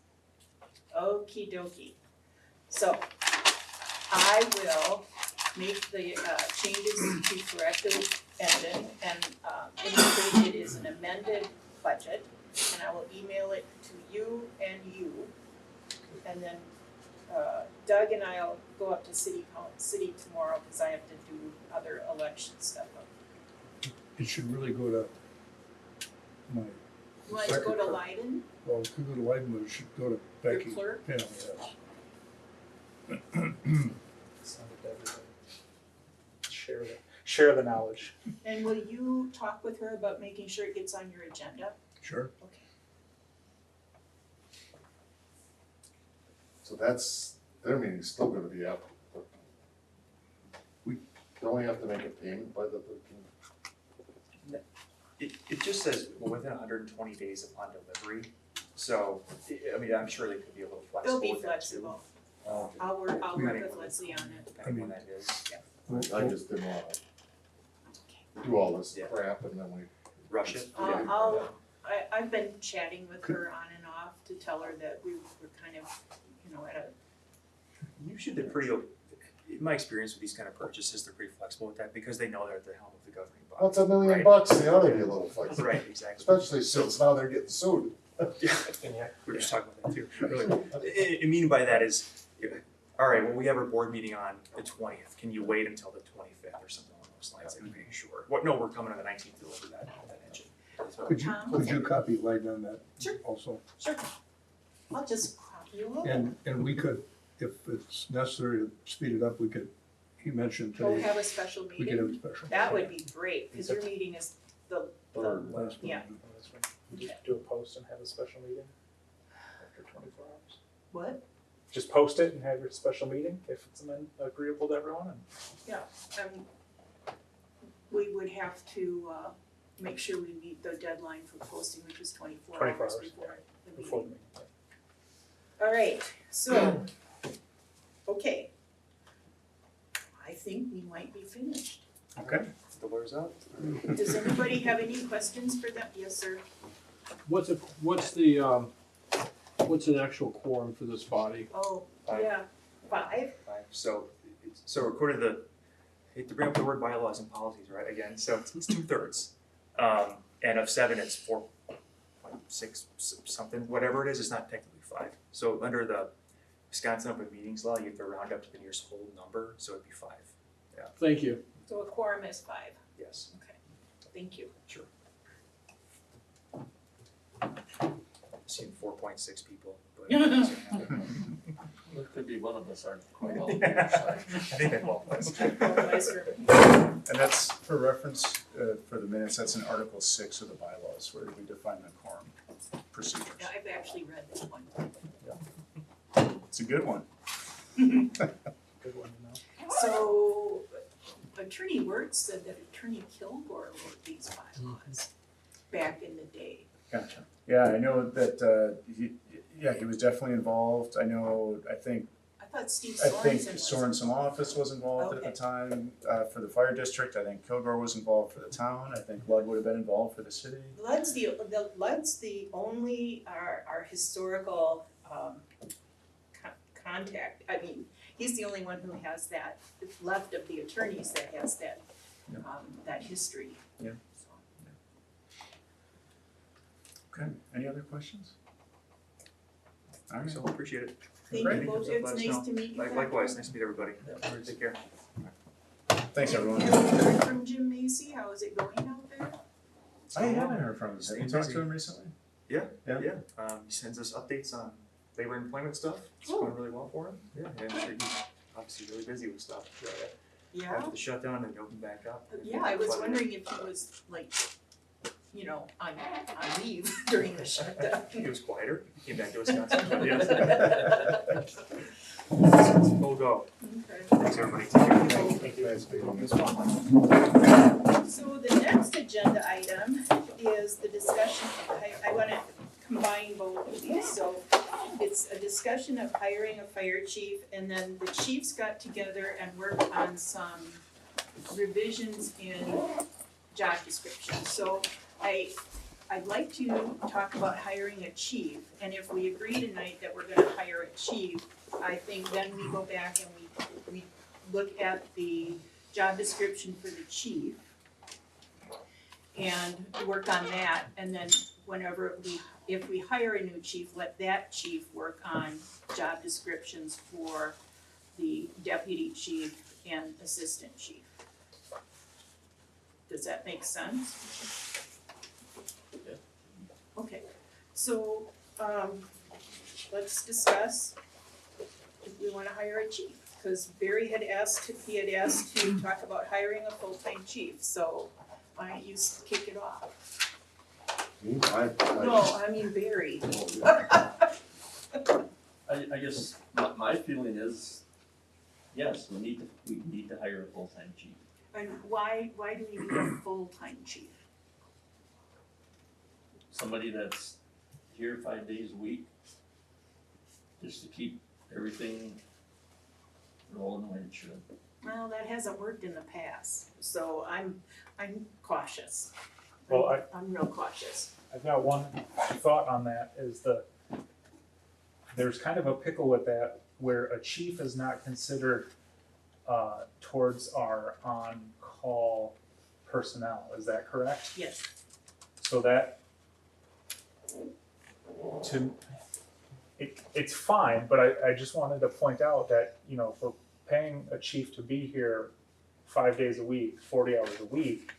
Okie dokie. So, I will make the changes to corrective edit and indicate it is an amended budget, and I will email it to you. And then Doug and I'll go up to city tomorrow, because I have to do other election stuff. It should really go to my, You want to go to Leiden, well, it could go to Leiden, but it should go to your Becky. clerk? Yeah, yes. Send it to everybody. Share the knowledge. And will you talk with her about making sure it gets on your agenda? Sure. Okay. So their meeting's still gonna be up. Don't we have to make a payment by the 13th? It just says within 120 days upon delivery, so, I mean, I'm sure they could be a little They'll flexible be with that too. flexible. Um, I'll work Depending with on- Leslie on it. Depending on when that is. I just didn't wanna do all this Yeah. crap and then we. Rush it. I've been chatting with her on and off to tell her that we were kind of, at a, Usually they're pretty, in my experience with these kind of purchases, they're pretty flexible with that because they know they're at the helm of the governing body. What's $1 million Right. bucks? They ought to be a little flexible. Right, exactly. Especially since now they're getting sued. Yeah, we were just talking about that too. Really, I mean by that is, all right, well, we have our board meeting on the 20th. Can you wait until the 25th or something along those lines? Like, okay, sure. What? No, we're coming on the 19th to deliver that engine. So, Could you copy Leiden on that Sure. also? sure, I'll just copy you over. And we could, if it's necessary to speed it up, he mentioned We'll today, have a special we could have meeting. a special. That would be great, because your meeting is the, Third. Last one. yeah. Just do a post and have a special meeting after 24 hours. What? Just post it and have your special meeting if it's agreeable to everyone. And We would have to make sure we meet the deadline for posting, which is 24 24 hours hours, before the before the meeting. meeting. All right, so, okay. I think we might be finished. Okay, the word's out. Does anybody have any questions for them? Yes, sir. what's an actual quorum for this body? Oh, Five. yeah, 5? So according to hate to bring up the word bylaws and policies, right, again, so it's 2/3. And of 7, it's 4.6 something, whatever it is, it's not technically 5. So under the Wisconsin Open Meetings Law, you have to round up to the nearest whole number, so it'd be 5. Thank you. So a quorum is 5. Yes. Okay, thank you. Sure. Seen 4.6 people, but. It could be one of us aren't quite all. I think that qualifies. And that's for reference, for the minutes, that's in Article 6 of the bylaws, where we define the quorum procedures. Yeah, I've actually read this one. It's a good one. Good one to know. So Attorney Wirtz said that Attorney Kilgore wrote these bylaws back in the day. Gotcha. Yeah, I know that, he was definitely involved. I think I thought Steve I think Sorensen was. Sorensen office was involved at Okay. the time, for the fire district, I think Kilgore was involved for the town, I think Lud would have been involved for the city. Lud's the only, our historical, contact, I mean, he's the only one who has that, left of the attorneys that has that, Yeah. that history. Yeah. So. Okay, any other questions? All right. So appreciate it. Thank Great. you both, Let it's us nice know. to meet you. Likewise, nice to meet everybody. Take care. Thanks, everyone. Have you heard from Jim Macy, how is it going out there? I haven't heard from him, have you talked to him recently? Yeah, Yeah. yeah. He sends us updates on labor and employment stuff. It's Oh. going really well for him. Yeah, and I'm sure he's obviously really busy with stuff. Yeah, After the shutdown and open back up. yeah, I was wondering if he was like, you know, on leave during the shutdown. He was quieter. He came back to Wisconsin. But yes. Full go. Okay. Thanks, everybody. Take care. Thank you. So the next agenda item is the discussion, I wanna combine both of these, so it's a discussion of hiring a fire chief, and then the chiefs got together and worked on some revisions in job descriptions. So I'd like to talk about hiring a chief, and if we agree tonight that we're gonna hire a chief, I think then we go back and we look at the job description for the chief and work on that, and then if we hire a new chief, let that chief work on job descriptions for the deputy chief and assistant chief. Does that make sense? Yeah. Okay, so, let's discuss if we wanna hire a chief, cause Barry had asked to talk about hiring a full-time chief, so why don't you kick it off? Me, No, I mean Barry. I guess my feeling is, yes, we need to hire a full-time chief. And why do we need a full-time chief? Somebody that's here 5 days a week, just to keep everything rolling the way it should. Well, that hasn't worked in the past, so I'm cautious. Well, I'm real cautious. I've got one thought on that, is there's kind of a pickle with that, where a chief is not considered towards our on-call personnel, is that correct? Yes. So that, it's fine, but I just wanted to point out that, you know, if we're paying a chief to be here 5 days a week, 40 hours a week,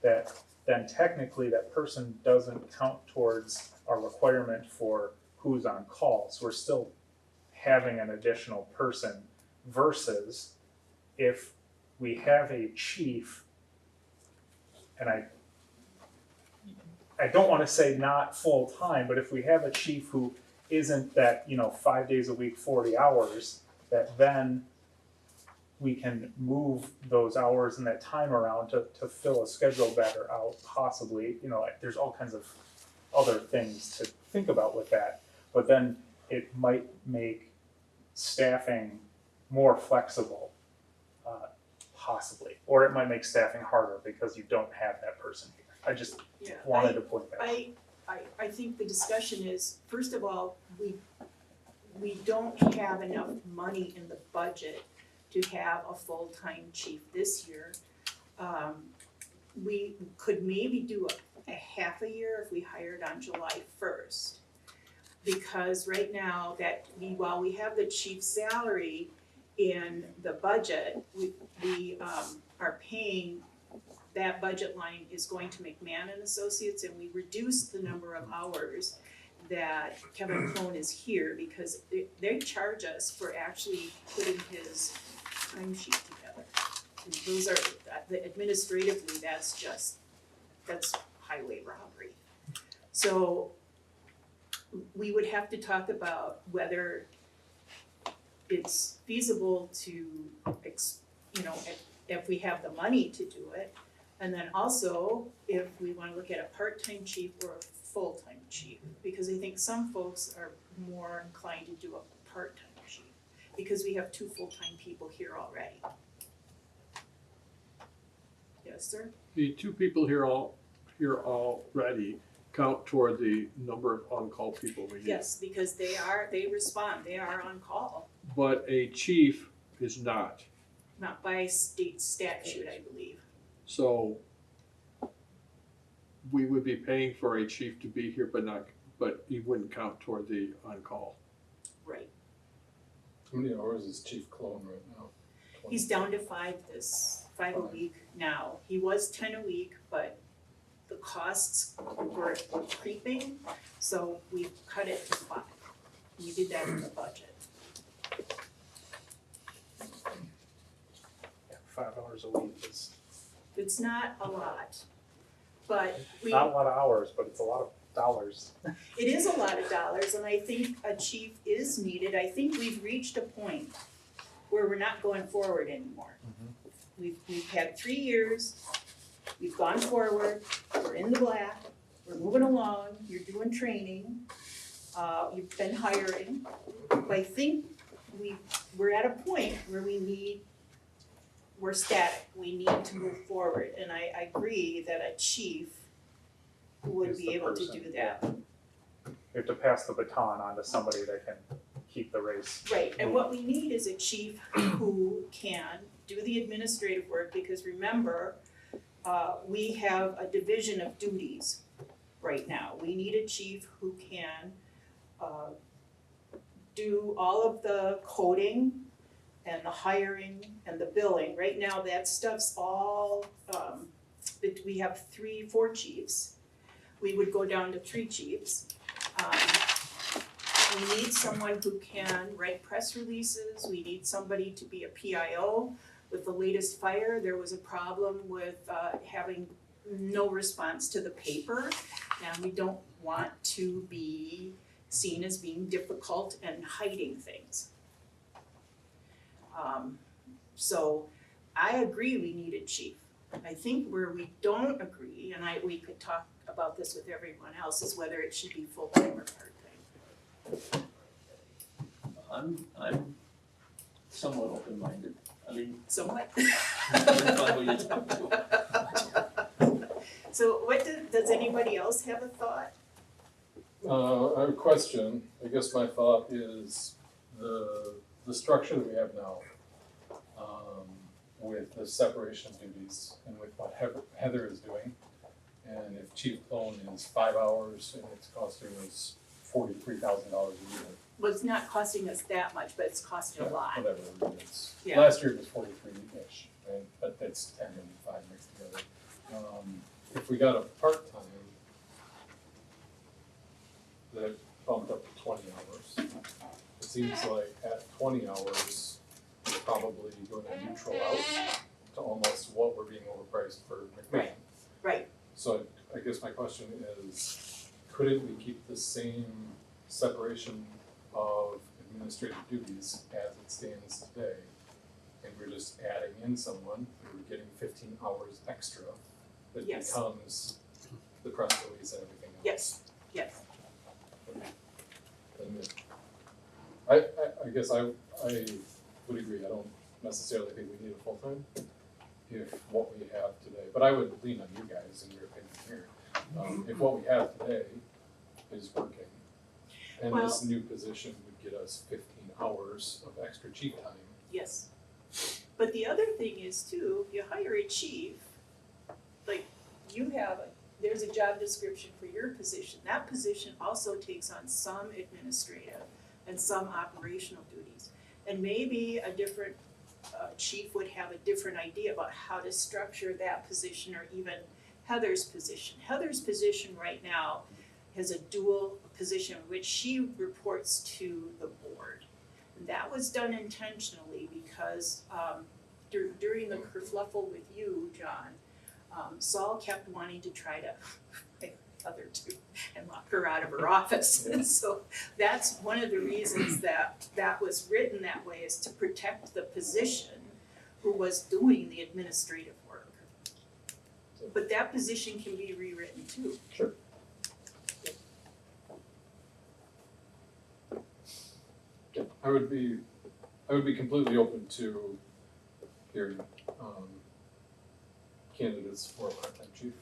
that then technically that person doesn't count towards our requirement for who's on call. So we're still having an additional person versus if we have a chief, and I don't wanna say not full-time, but if we have a chief who isn't that, you know, 5 days a week, 40 hours, that then we can move those hours and that time around to fill a schedule better out, possibly, you know, like, there's all kinds of other things to think about with that. But then it might make staffing more flexible, possibly, or it might make staffing harder because you don't have that person here. I just Yeah. wanted to point that out. I think the discussion is, first of all, we don't have enough money in the budget to have a full-time chief this year. We could maybe do a half a year if we hired on July 1st. Because right now while we have the chief's salary in the budget, we are paying, that budget line is going to McMahon and Associates, and we reduced the number of hours that Kevin Clone is here because they charge us for actually putting his timesheet together. And those are, administratively, that's highway robbery. So we would have to talk about whether it's feasible to, if we have the money to do it. And then also, if we wanna look at a part-time chief or a full-time chief, because I think some folks are more inclined to do a part-time chief. because we have 2 full-time people here already. Yes, sir? The 2 people here already count toward the number of on-call people we get. Yes, because they respond, they are on call, But a chief is not. not by state statute, I believe. So we would be paying for a chief to be here, but he wouldn't count toward the on-call. Right. How many hours is Chief Cologne right now? 20? He's down to 5 a week now. He was 10 a week, but the costs were creeping, so we cut it to 5. We did that in the budget. Yeah, 5 hours a week is It's not a lot, but not a lot of hours, but it's a lot of dollars. it is a lot of dollars, and I think a chief is needed. I think we've reached a point where we're not going forward anymore. We've had 3 years, we've gone forward, we're in the black, we're moving along, you're doing training, you've been hiring. But I think we're at a point where we're static, we need to move forward, and I agree that a chief would Is be the able to person, do that. You have to pass the baton on to somebody that can keep the race. Right, and what we need is a chief who can do the administrative work, because remember, we have a division of duties right now. We need a chief who can do all of the coding and the hiring and the billing. Right now, that stuff's all, we have 4 chiefs. We would go down to 3 chiefs. We need someone who can write press releases, we need somebody to be a PIO. With the latest fire, there was a problem with having no response to the paper, and we don't want to be seen as being difficult and hiding things. So I agree we need a chief. I think where we don't agree, and we could talk about this with everyone else, is whether it should be full-time or part-time. I'm somewhat open-minded. I mean, So what? depends on who you talk to. So does anybody else have a thought? I have a question. I guess my thought is the structure that we have now, with the separation of duties and with what Heather is doing. And if Chief Clone is 5 hours and it's costing us $43,000 a year. Well, it's not costing us that much, but it's costing a lot. Whatever it is. Yeah. Last year it was 43-ish, right? But that's 10 and 5 mixed together. If we got a part-time, that bumped up to 20 hours. It seems like at 20 hours, we're probably going to neutral out to almost what we're being overpriced for McMahon. Right. So I guess my question is, couldn't we keep the same separation of administrative duties as it stands today? And we're just adding in someone, we're getting 15 hours extra that Yes. becomes the press release and everything else. Yes, yes. And I guess I would agree, I don't necessarily think we need a full-time if what we have today, but I would lean on you guys in your opinion here. If what we have today is working, and this new position would get us 15 hours of extra chief time. Yes. But the other thing is too, if you hire a chief, like there's a job description for your position. That position also takes on some administrative and some operational duties. And maybe a different chief would have a different idea about how to structure that position, or even Heather's position. Heather's position right now has a dual position in which she reports to the board. And that was done intentionally because during the kerfluffle with you, John, Saul kept wanting to try to pick Heather too and lock her out of her office. And so that's one of the reasons that was written that way, is to protect the position who was doing the administrative work. But that position can be rewritten too. Sure. I would be I would be completely open to hearing, candidates for a part-time chief.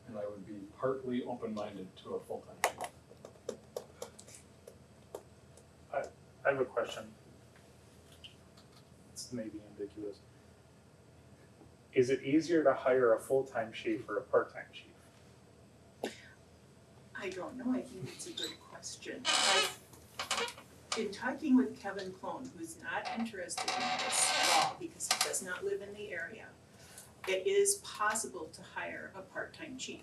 And I would be partly open-minded to a full-time chief. I have a question. It's maybe ambiguous. Is it easier to hire a full-time chief or a part-time chief? I don't know, I think it's a good question. In talking with Kevin Clone, who's not interested in this at all because he does not live in the area, it is possible to hire a part-time chief.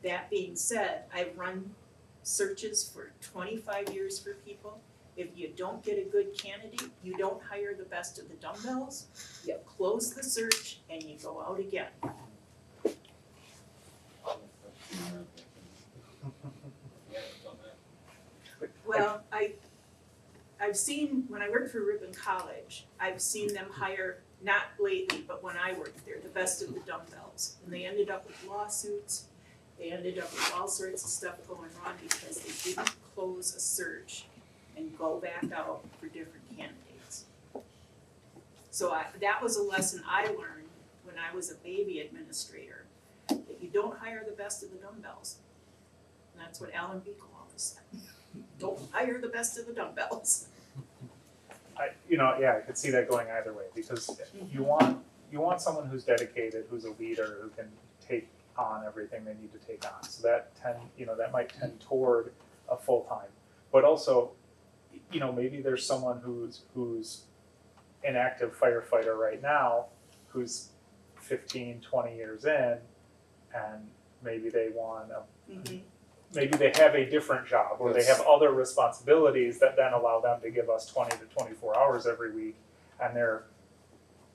That being said, I've run searches for 25 years for people. If you don't get a good candidate, you don't hire the best of the dumbbells, you close the search and you go out again. Well, I've seen, when I worked for Ripon College, I've seen them hire, not lately, but when I worked there, the best of the dumbbells. And they ended up with lawsuits, they ended up with all sorts of stuff going wrong because they didn't close a search and go back out for different candidates. So that was a lesson I learned when I was a baby administrator, that you don't hire the best of the dumbbells. And that's what Alan Beagle always said. Don't hire the best of the dumbbells. I could see that going either way, because you want someone who's dedicated, who's a leader, who can take on everything they need to take on. So that might tend toward a full-time. But also, maybe there's someone who's an active firefighter right now, who's 15, 20 years in, and maybe they want maybe they have a different job, or they have other responsibilities that then allow them to give us 20 to 24 hours every week, and they're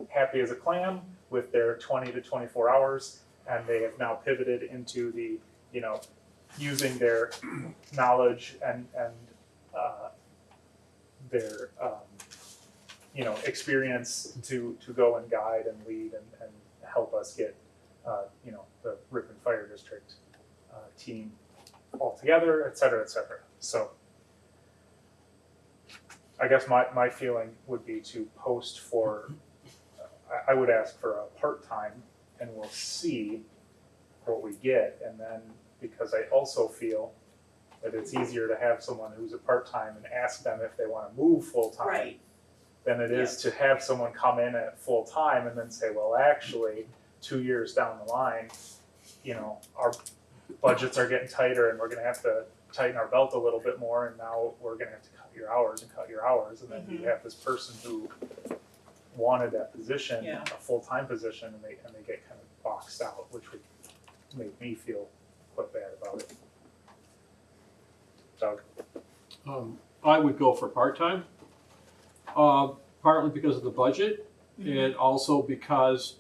happy as a clam with their 20 to 24 hours, and they have now pivoted into the, using their knowledge and their, experience to go and guide and lead and help us get, the Ripon Fire District team all together, et cetera, et cetera. So I guess my feeling would be to post for, I would ask for a part-time, and we'll see what we get. And then, because I also feel that it's easier to have someone who's a part-time and ask them if they want to move full-time Right. than it is to have someone come in at full-time and then say, well, actually, 2 years down the line, our budgets are getting tighter and we're gonna have to tighten our belt a little bit more, and now we're gonna have to cut your hours, and then you have this person who wanted that position, Yeah. a full-time position, and they get kind of boxed out, which would make me feel quite bad about it. Doug? I would go for part-time, partly because of the budget, and also because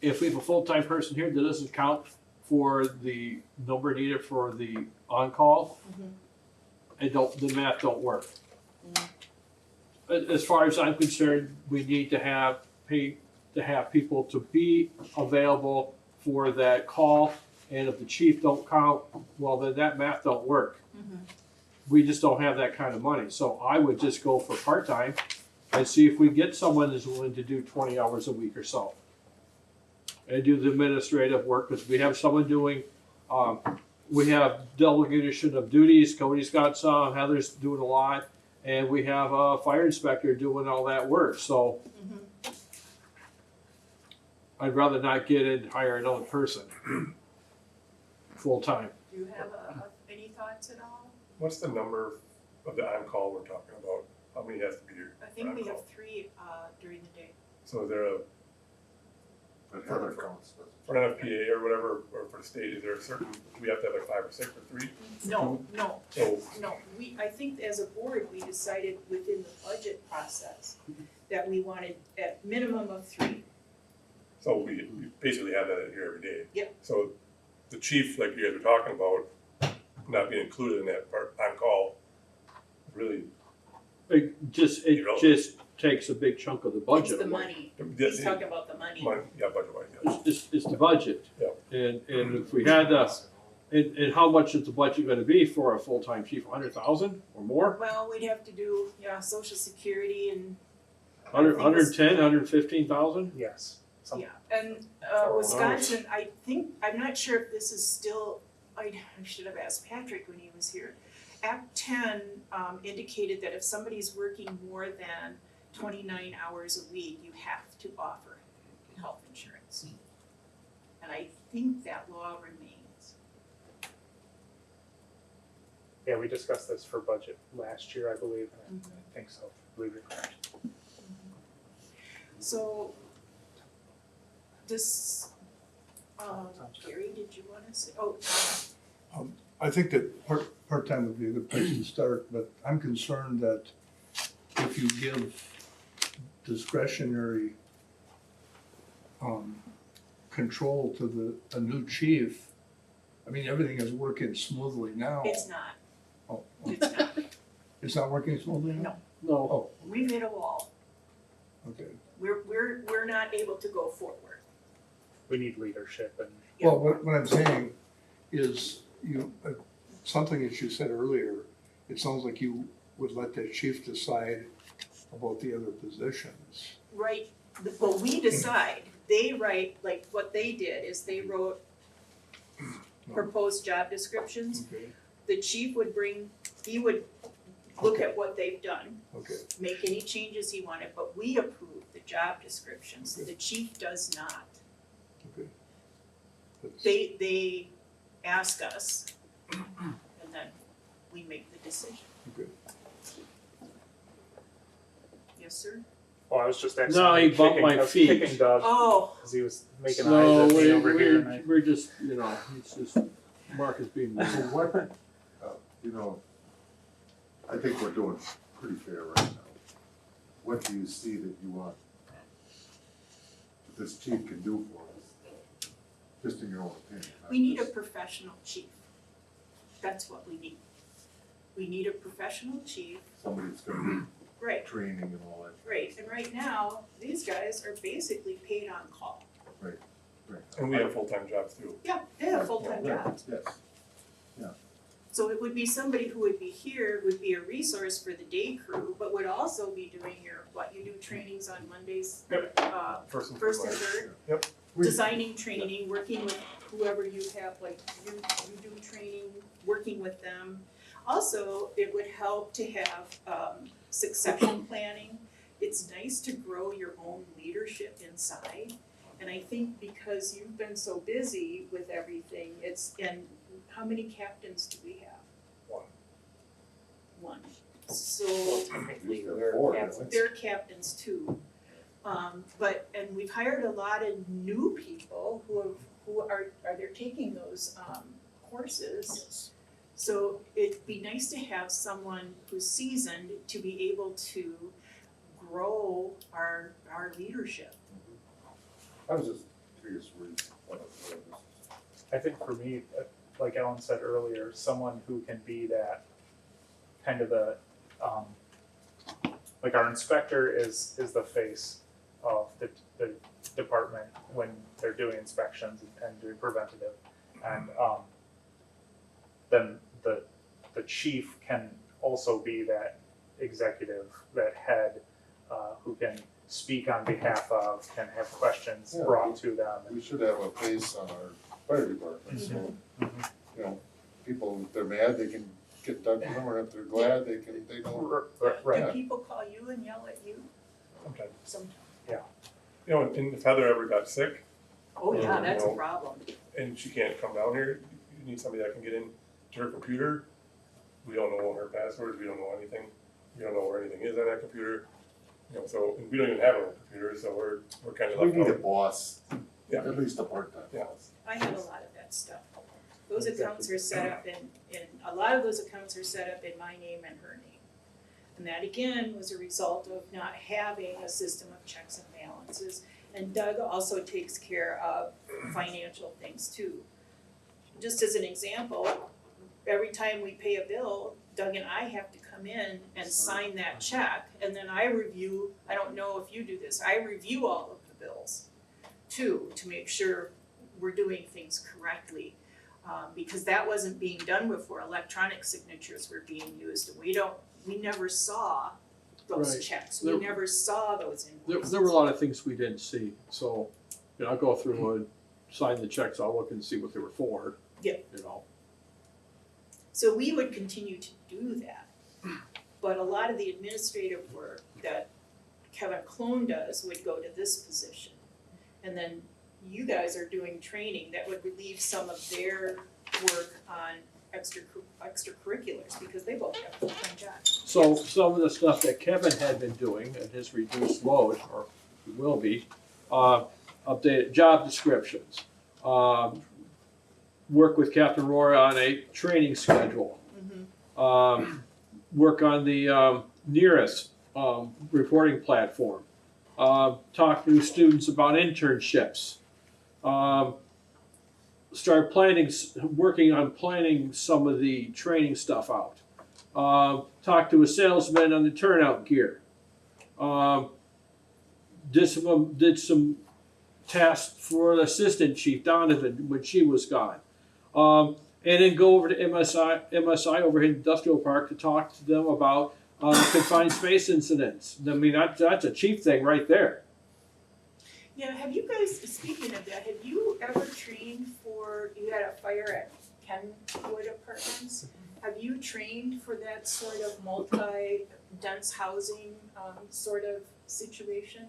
if we have a full-time person here, that doesn't count for the number needed for the on-call. The math don't work. As far as I'm concerned, we need to have people to be available for that call, and if the chief don't count, well, then that math don't work. We just don't have that kind of money, so I would just go for part-time and see if we get someone who's willing to do 20 hours a week or so. And do the administrative work, because we have someone doing, we have delegation of duties, Cody's got some, Heather's doing a lot, and we have a fire inspector doing all that work, so I'd rather not get in and hire another person full-time. Do you have any thoughts at all? What's the number of the on-call we're talking about? How many has to be here? I think we have 3 during the day. So is there a, But Heather counts, but for an FPA or whatever, or for the state, is there a certain, do we have to have like 5 or 6 or 3? No, So, I think as a board, we decided within the budget process that we wanted at minimum of 3. so we basically have that here every day. Yep. So the chief, like you guys were talking about, not being included in that part, on-call, really, It just takes a big chunk of the budget It's the away. money, Yes, he's talking about the money. yeah, budget-wise, yes. It's the budget. Yeah. And if we had And how much is the budget gonna be for a full-time chief, 100,000 or more? Well, we'd have to do, social security and. 110, 115,000? Yes. Yeah, and Wisconsin, I'm not sure if this is still, I should have asked Patrick when he was here. Act 10 indicated that if somebody's working more than 29 hours a week, you have to offer health insurance. And I think that law remains. Yeah, we discussed this for budget last year, I believe, and I think so, I believe you're correct. So, this, Gary, did you wanna say, I think that part-time would be a good place to start, but I'm concerned that if you give discretionary control to a new chief, I mean, everything is working smoothly now. it's not, Oh, it's not, it's not working smoothly now? No. Oh, we've hit a wall, okay. we're not able to go forward. We need leadership and Well, what I'm saying is, something that you said earlier, it sounds like you would let the chief decide about the other positions. Right, but we decide, they write, like what they did is they wrote proposed job descriptions. Okay, The chief would he would look at what they've done, okay, make any changes he wanted, but we approve the job descriptions, the chief does not. okay. That's- They ask us, and then we make the decision. Okay. Yes, sir? well, I was just No, actually he bumped my feet. kicking Doug Oh, because he was making No, eyes at me we, over here and I. we're just, it's just, Mark is being. So what, I think we're doing pretty fair right now. What do you see that you want, that this chief can do for us? Just in your own opinion. we need a professional chief. That's what we need. We need a professional chief, Somebody that's gonna do right, training and all that. right, and right now, these guys are basically paid on call. Right. And we have full-time jobs too. Yeah, they have full-time Right, jobs. yes. So it would be somebody who would be here, would be a resource for the day crew, but would also be doing you do trainings on Mondays, First and first and foremost. third. Yep. Designing training, working with whoever you have, like you do training, working with them. Also, it would help to have succession planning. It's nice to grow your own leadership inside. And I think because you've been so busy with everything, and how many captains do we have? One. So Technically, You've got we're four, captains. haven't they're captains too. And we've hired a lot of new people who are they're taking those courses. Yes. So it'd be nice to have someone who's seasoned to be able to grow our leadership. I was just curious where what I think for me, like Ellen said earlier, someone who can be that kind of the, like our inspector is the face of the department when they're doing inspections and doing preventative. And then the chief can also be that executive, that head, who can speak on behalf of, can have questions Yeah. brought to them. we should have a face on our fire department, so, people, if they're mad, they can get Doug from them, or if they're glad, they don't. Right. Do people call you and yell at you? Sometimes. Sometimes. And if Heather ever got sick Oh yeah, Yeah. that's a problem. and she can't come down here, you need somebody that can get in to her computer. We don't know her passwords, we don't know anything, we don't know where anything is on that computer. So, and we don't even have our own computer, so we're kind of We left need a out. boss, Yeah. at least a part-time Yeah. boss. I have a lot of that stuff. Those accounts are set up in a lot of those accounts are set up in my name and her name. And that again was a result of not having a system of checks and balances. And Doug also takes care of financial things too. Just as an example, every time we pay a bill, Doug and I have to come in and sign that check, and then I review, I don't know if you do this, I review all of the bills too, to make sure we're doing things correctly. Because that wasn't being done before, electronic signatures were being used, and we never saw those Right. checks, we There- never saw those invoices. There were a lot of things we didn't see, so, you know, I'll go through and sign the checks, I'll look and see what they were for. Yeah. You know, So we would continue to do that. But a lot of the administrative work that Kevin Clone does would go to this position. And then you guys are doing training that would relieve some of their work on extracurriculars, because they both have full-time jobs. so some of the stuff that Kevin had been doing at his reduced load, or he will be, updated job descriptions. Work with Captain Roy on a training schedule. Work on the nearest reporting platform. Talk to students about internships. Start planning, working on planning some of the training stuff out. Talk to a salesman on the turnout gear. Did some tasks for the assistant chief Donovan when she was gone. And then go over to MSI over here in Industrial Park to talk to them about confined space incidents. I mean, that's a chief thing right there. Yeah, have you guys, speaking of that, have you ever trained for, you had a fire at Kenwood Apartments? Have you trained for that sort of multi-dense housing sort of situation?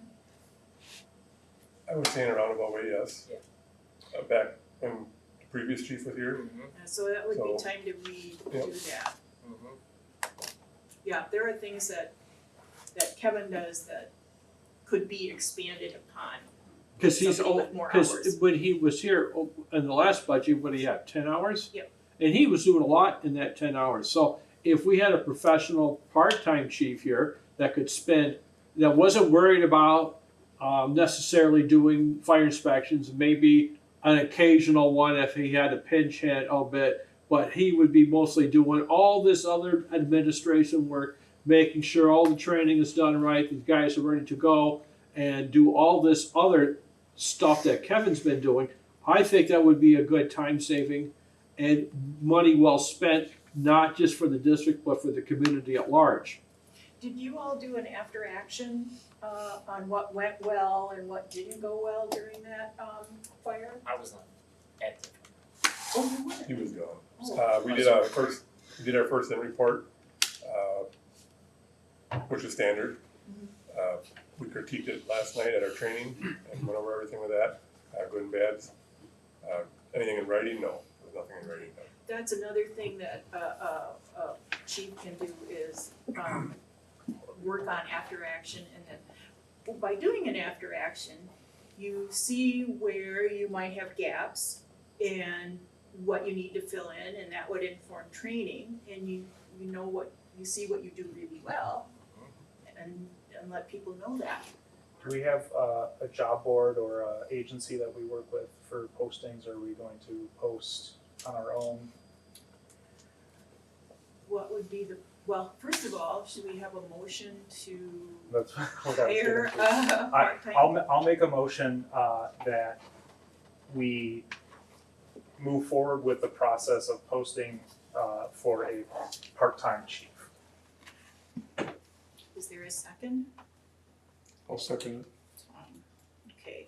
I would say in a roundabout way, yes. Yeah. Back when the previous chief was here, So that would be So- time to redo Yep. that. Yeah, there are things that Kevin does that could be expanded upon. Because he's, Somebody with more hours. because when he was here in the last budget, what he had, 10 hours? Yep. And he was doing a lot in that 10 hours. So if we had a professional part-time chief here that could spend, that wasn't worried about necessarily doing fire inspections, maybe an occasional one if he had a pinch hit a bit, but he would be mostly doing all this other administration work, making sure all the training is done right, the guys are ready to go, and do all this other stuff that Kevin's been doing. I think that would be a good time saving and money well spent, not just for the district, but for the community at large. Did you all do an after action on what went well and what didn't go well during that fire? I was not active. Oh, you were? he was gone. Oh. We did our first in report, which is standard. We critiqued it last night at our training and went over everything with that, good and bads. Anything in writing? No, there's nothing in writing. That's another thing that a chief can do is work on after action, and then by doing an after action, you see where you might have gaps and what you need to fill in, and that would inform training, and you know what, you see what you do really well, and let people know that. Do we have a job board or a agency that we work with for postings, or are we going to post on our own? What would be the, well, first of all, should we have a motion to That's what I was hire getting to. a part-time? I'll make a motion that we move forward with the process of posting for a part-time chief. Is there a second? I'll second Okay,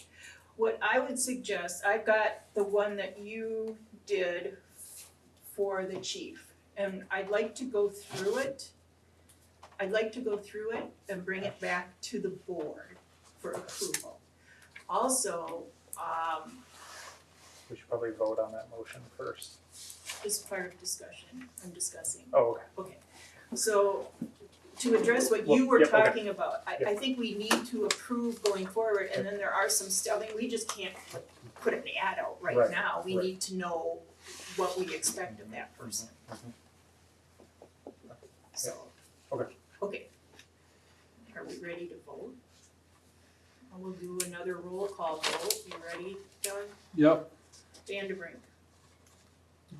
what I would suggest, I've got the one that you did for the chief, and I'd like to go through it. I'd like to go through it and bring it back to the board for approval. Also, We should probably vote on that motion first. as part of discussion, I'm discussing. Oh, okay. So, to address what you were Yep, okay. talking about, I think we need to approve going forward, and then there are some stuff, I mean, we just can't put an ad out right Right, now. We right. need to know what we expect of that person. So. Okay. Okay. Are we ready to vote? And we'll do another roll call vote. You ready, Doug? Yep. Vanderbrink,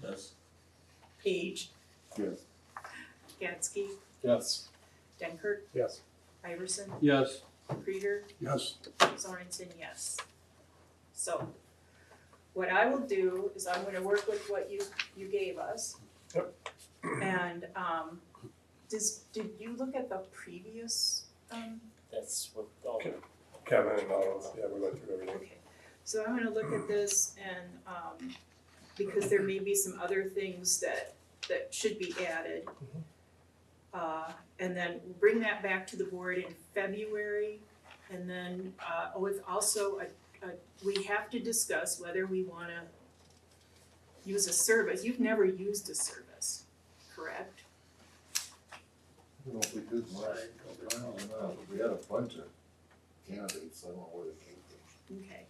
Yes. Page, Yes. Gatsky, Yes. Denkert, Yes. Iverson, Yes. Krieger, it. Yes. Sorensen, yes. So, what I will do is I'm gonna work with what you gave us. Yep. And, did you look at the previous, That's what all Okay. Kevin and all those, yeah, we went through everything. okay, so I'm gonna look at this and, because there may be some other things that should be added. And then we'll bring that back to the board in February. And then, with also, we have to discuss whether we wanna use a service. You've never used a service, correct? I don't know if we did last time or not, we had a bunch of candidates, I don't know where they came from. Okay,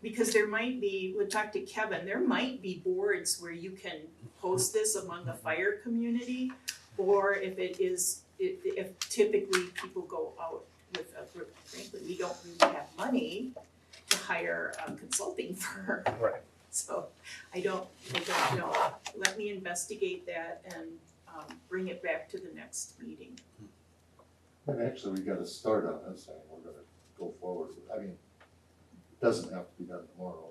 because there might be, we'll talk to Kevin, there might be boards where you can post this among the fire community, or if it is, if typically people go out with frankly, we don't really have money to hire a consulting firm. Right. So I don't know, let me investigate that and, bring it back to the next meeting. And actually, we gotta start on this thing, we're gonna go forward, I mean, it doesn't have to be done tomorrow.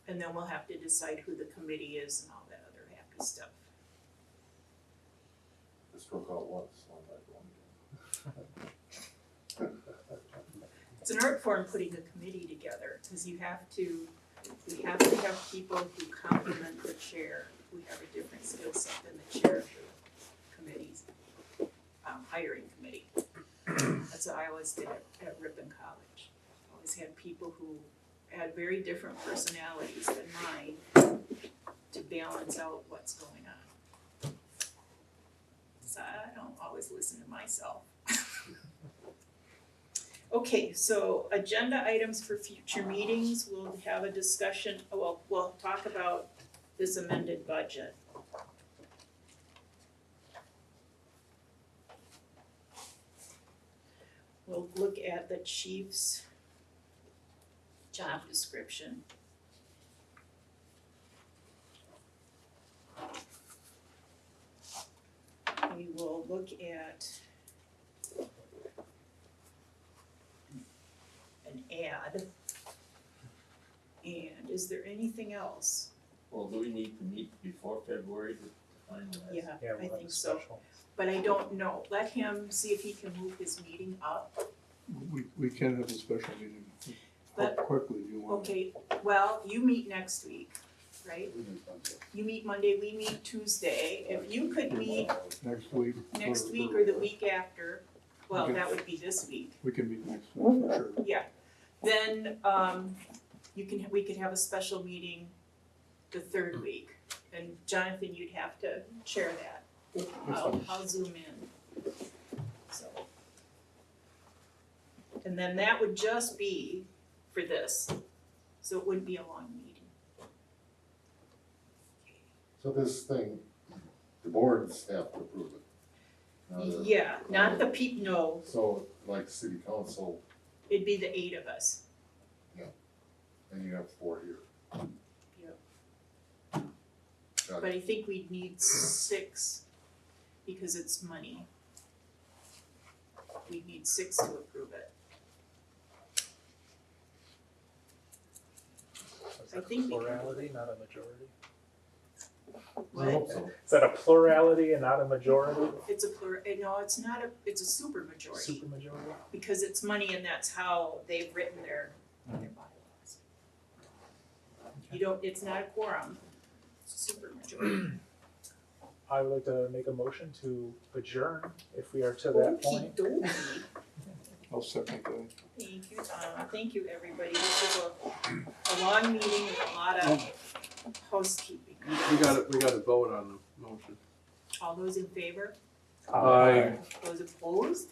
And then we'll have to decide who the committee is and all that other happy stuff. Just broke out once, one by one. It's an art form putting a committee together, because we have to have people who complement the chair, who have a different skill set than the chair of the committee's, hiring committee. That's what I always did at Ripon College. Always had people who had very different personalities than mine to balance out what's going on. So I don't always listen to myself. Okay, so agenda items for future meetings, we'll have a discussion, we'll talk about this amended budget. We'll look at the chief's job description. We will look at an ad. And is there anything else? Well, do we need to meet before February to finalize? Yeah, Yeah, I we'll have think a so, special. but I don't know. Let him see if he can move his meeting up. We can have a special meeting. How But- quickly do you want? Okay, well, you meet next week, right? You meet Monday, we meet Tuesday. If you could meet Next week? next week or the week after, well, that would be this week. We can meet next week, for sure. Yeah, then, we could have a special meeting the third week. And Jonathan, you'd have to chair that. I'll zoom in. So. And then that would just be for this, so it wouldn't be a long meeting. So this thing, the boards have to approve it. Not a- Yeah, not the no, So, like city council, it'd be the 8 of us. and you have 4 here. Yep. Got But it. I think we'd need 6 because it's money. We'd need 6 to approve it. Is I that a think we can- plurality, not a majority? I hope so. Is that a plurality and not a majority? It's a no, it's not it's a super majority Supermajority? because it's money and that's how they've written their bylaws. It's not a quorum, it's a super majority. I would like to make a motion to adjourn if we are to that point. Okey-dokey. I'll second that. Thank you, Tom. Thank you, everybody. This is a long meeting with a lot of housekeeping. We gotta vote on the motion. All those in favor? Aye. Those opposed?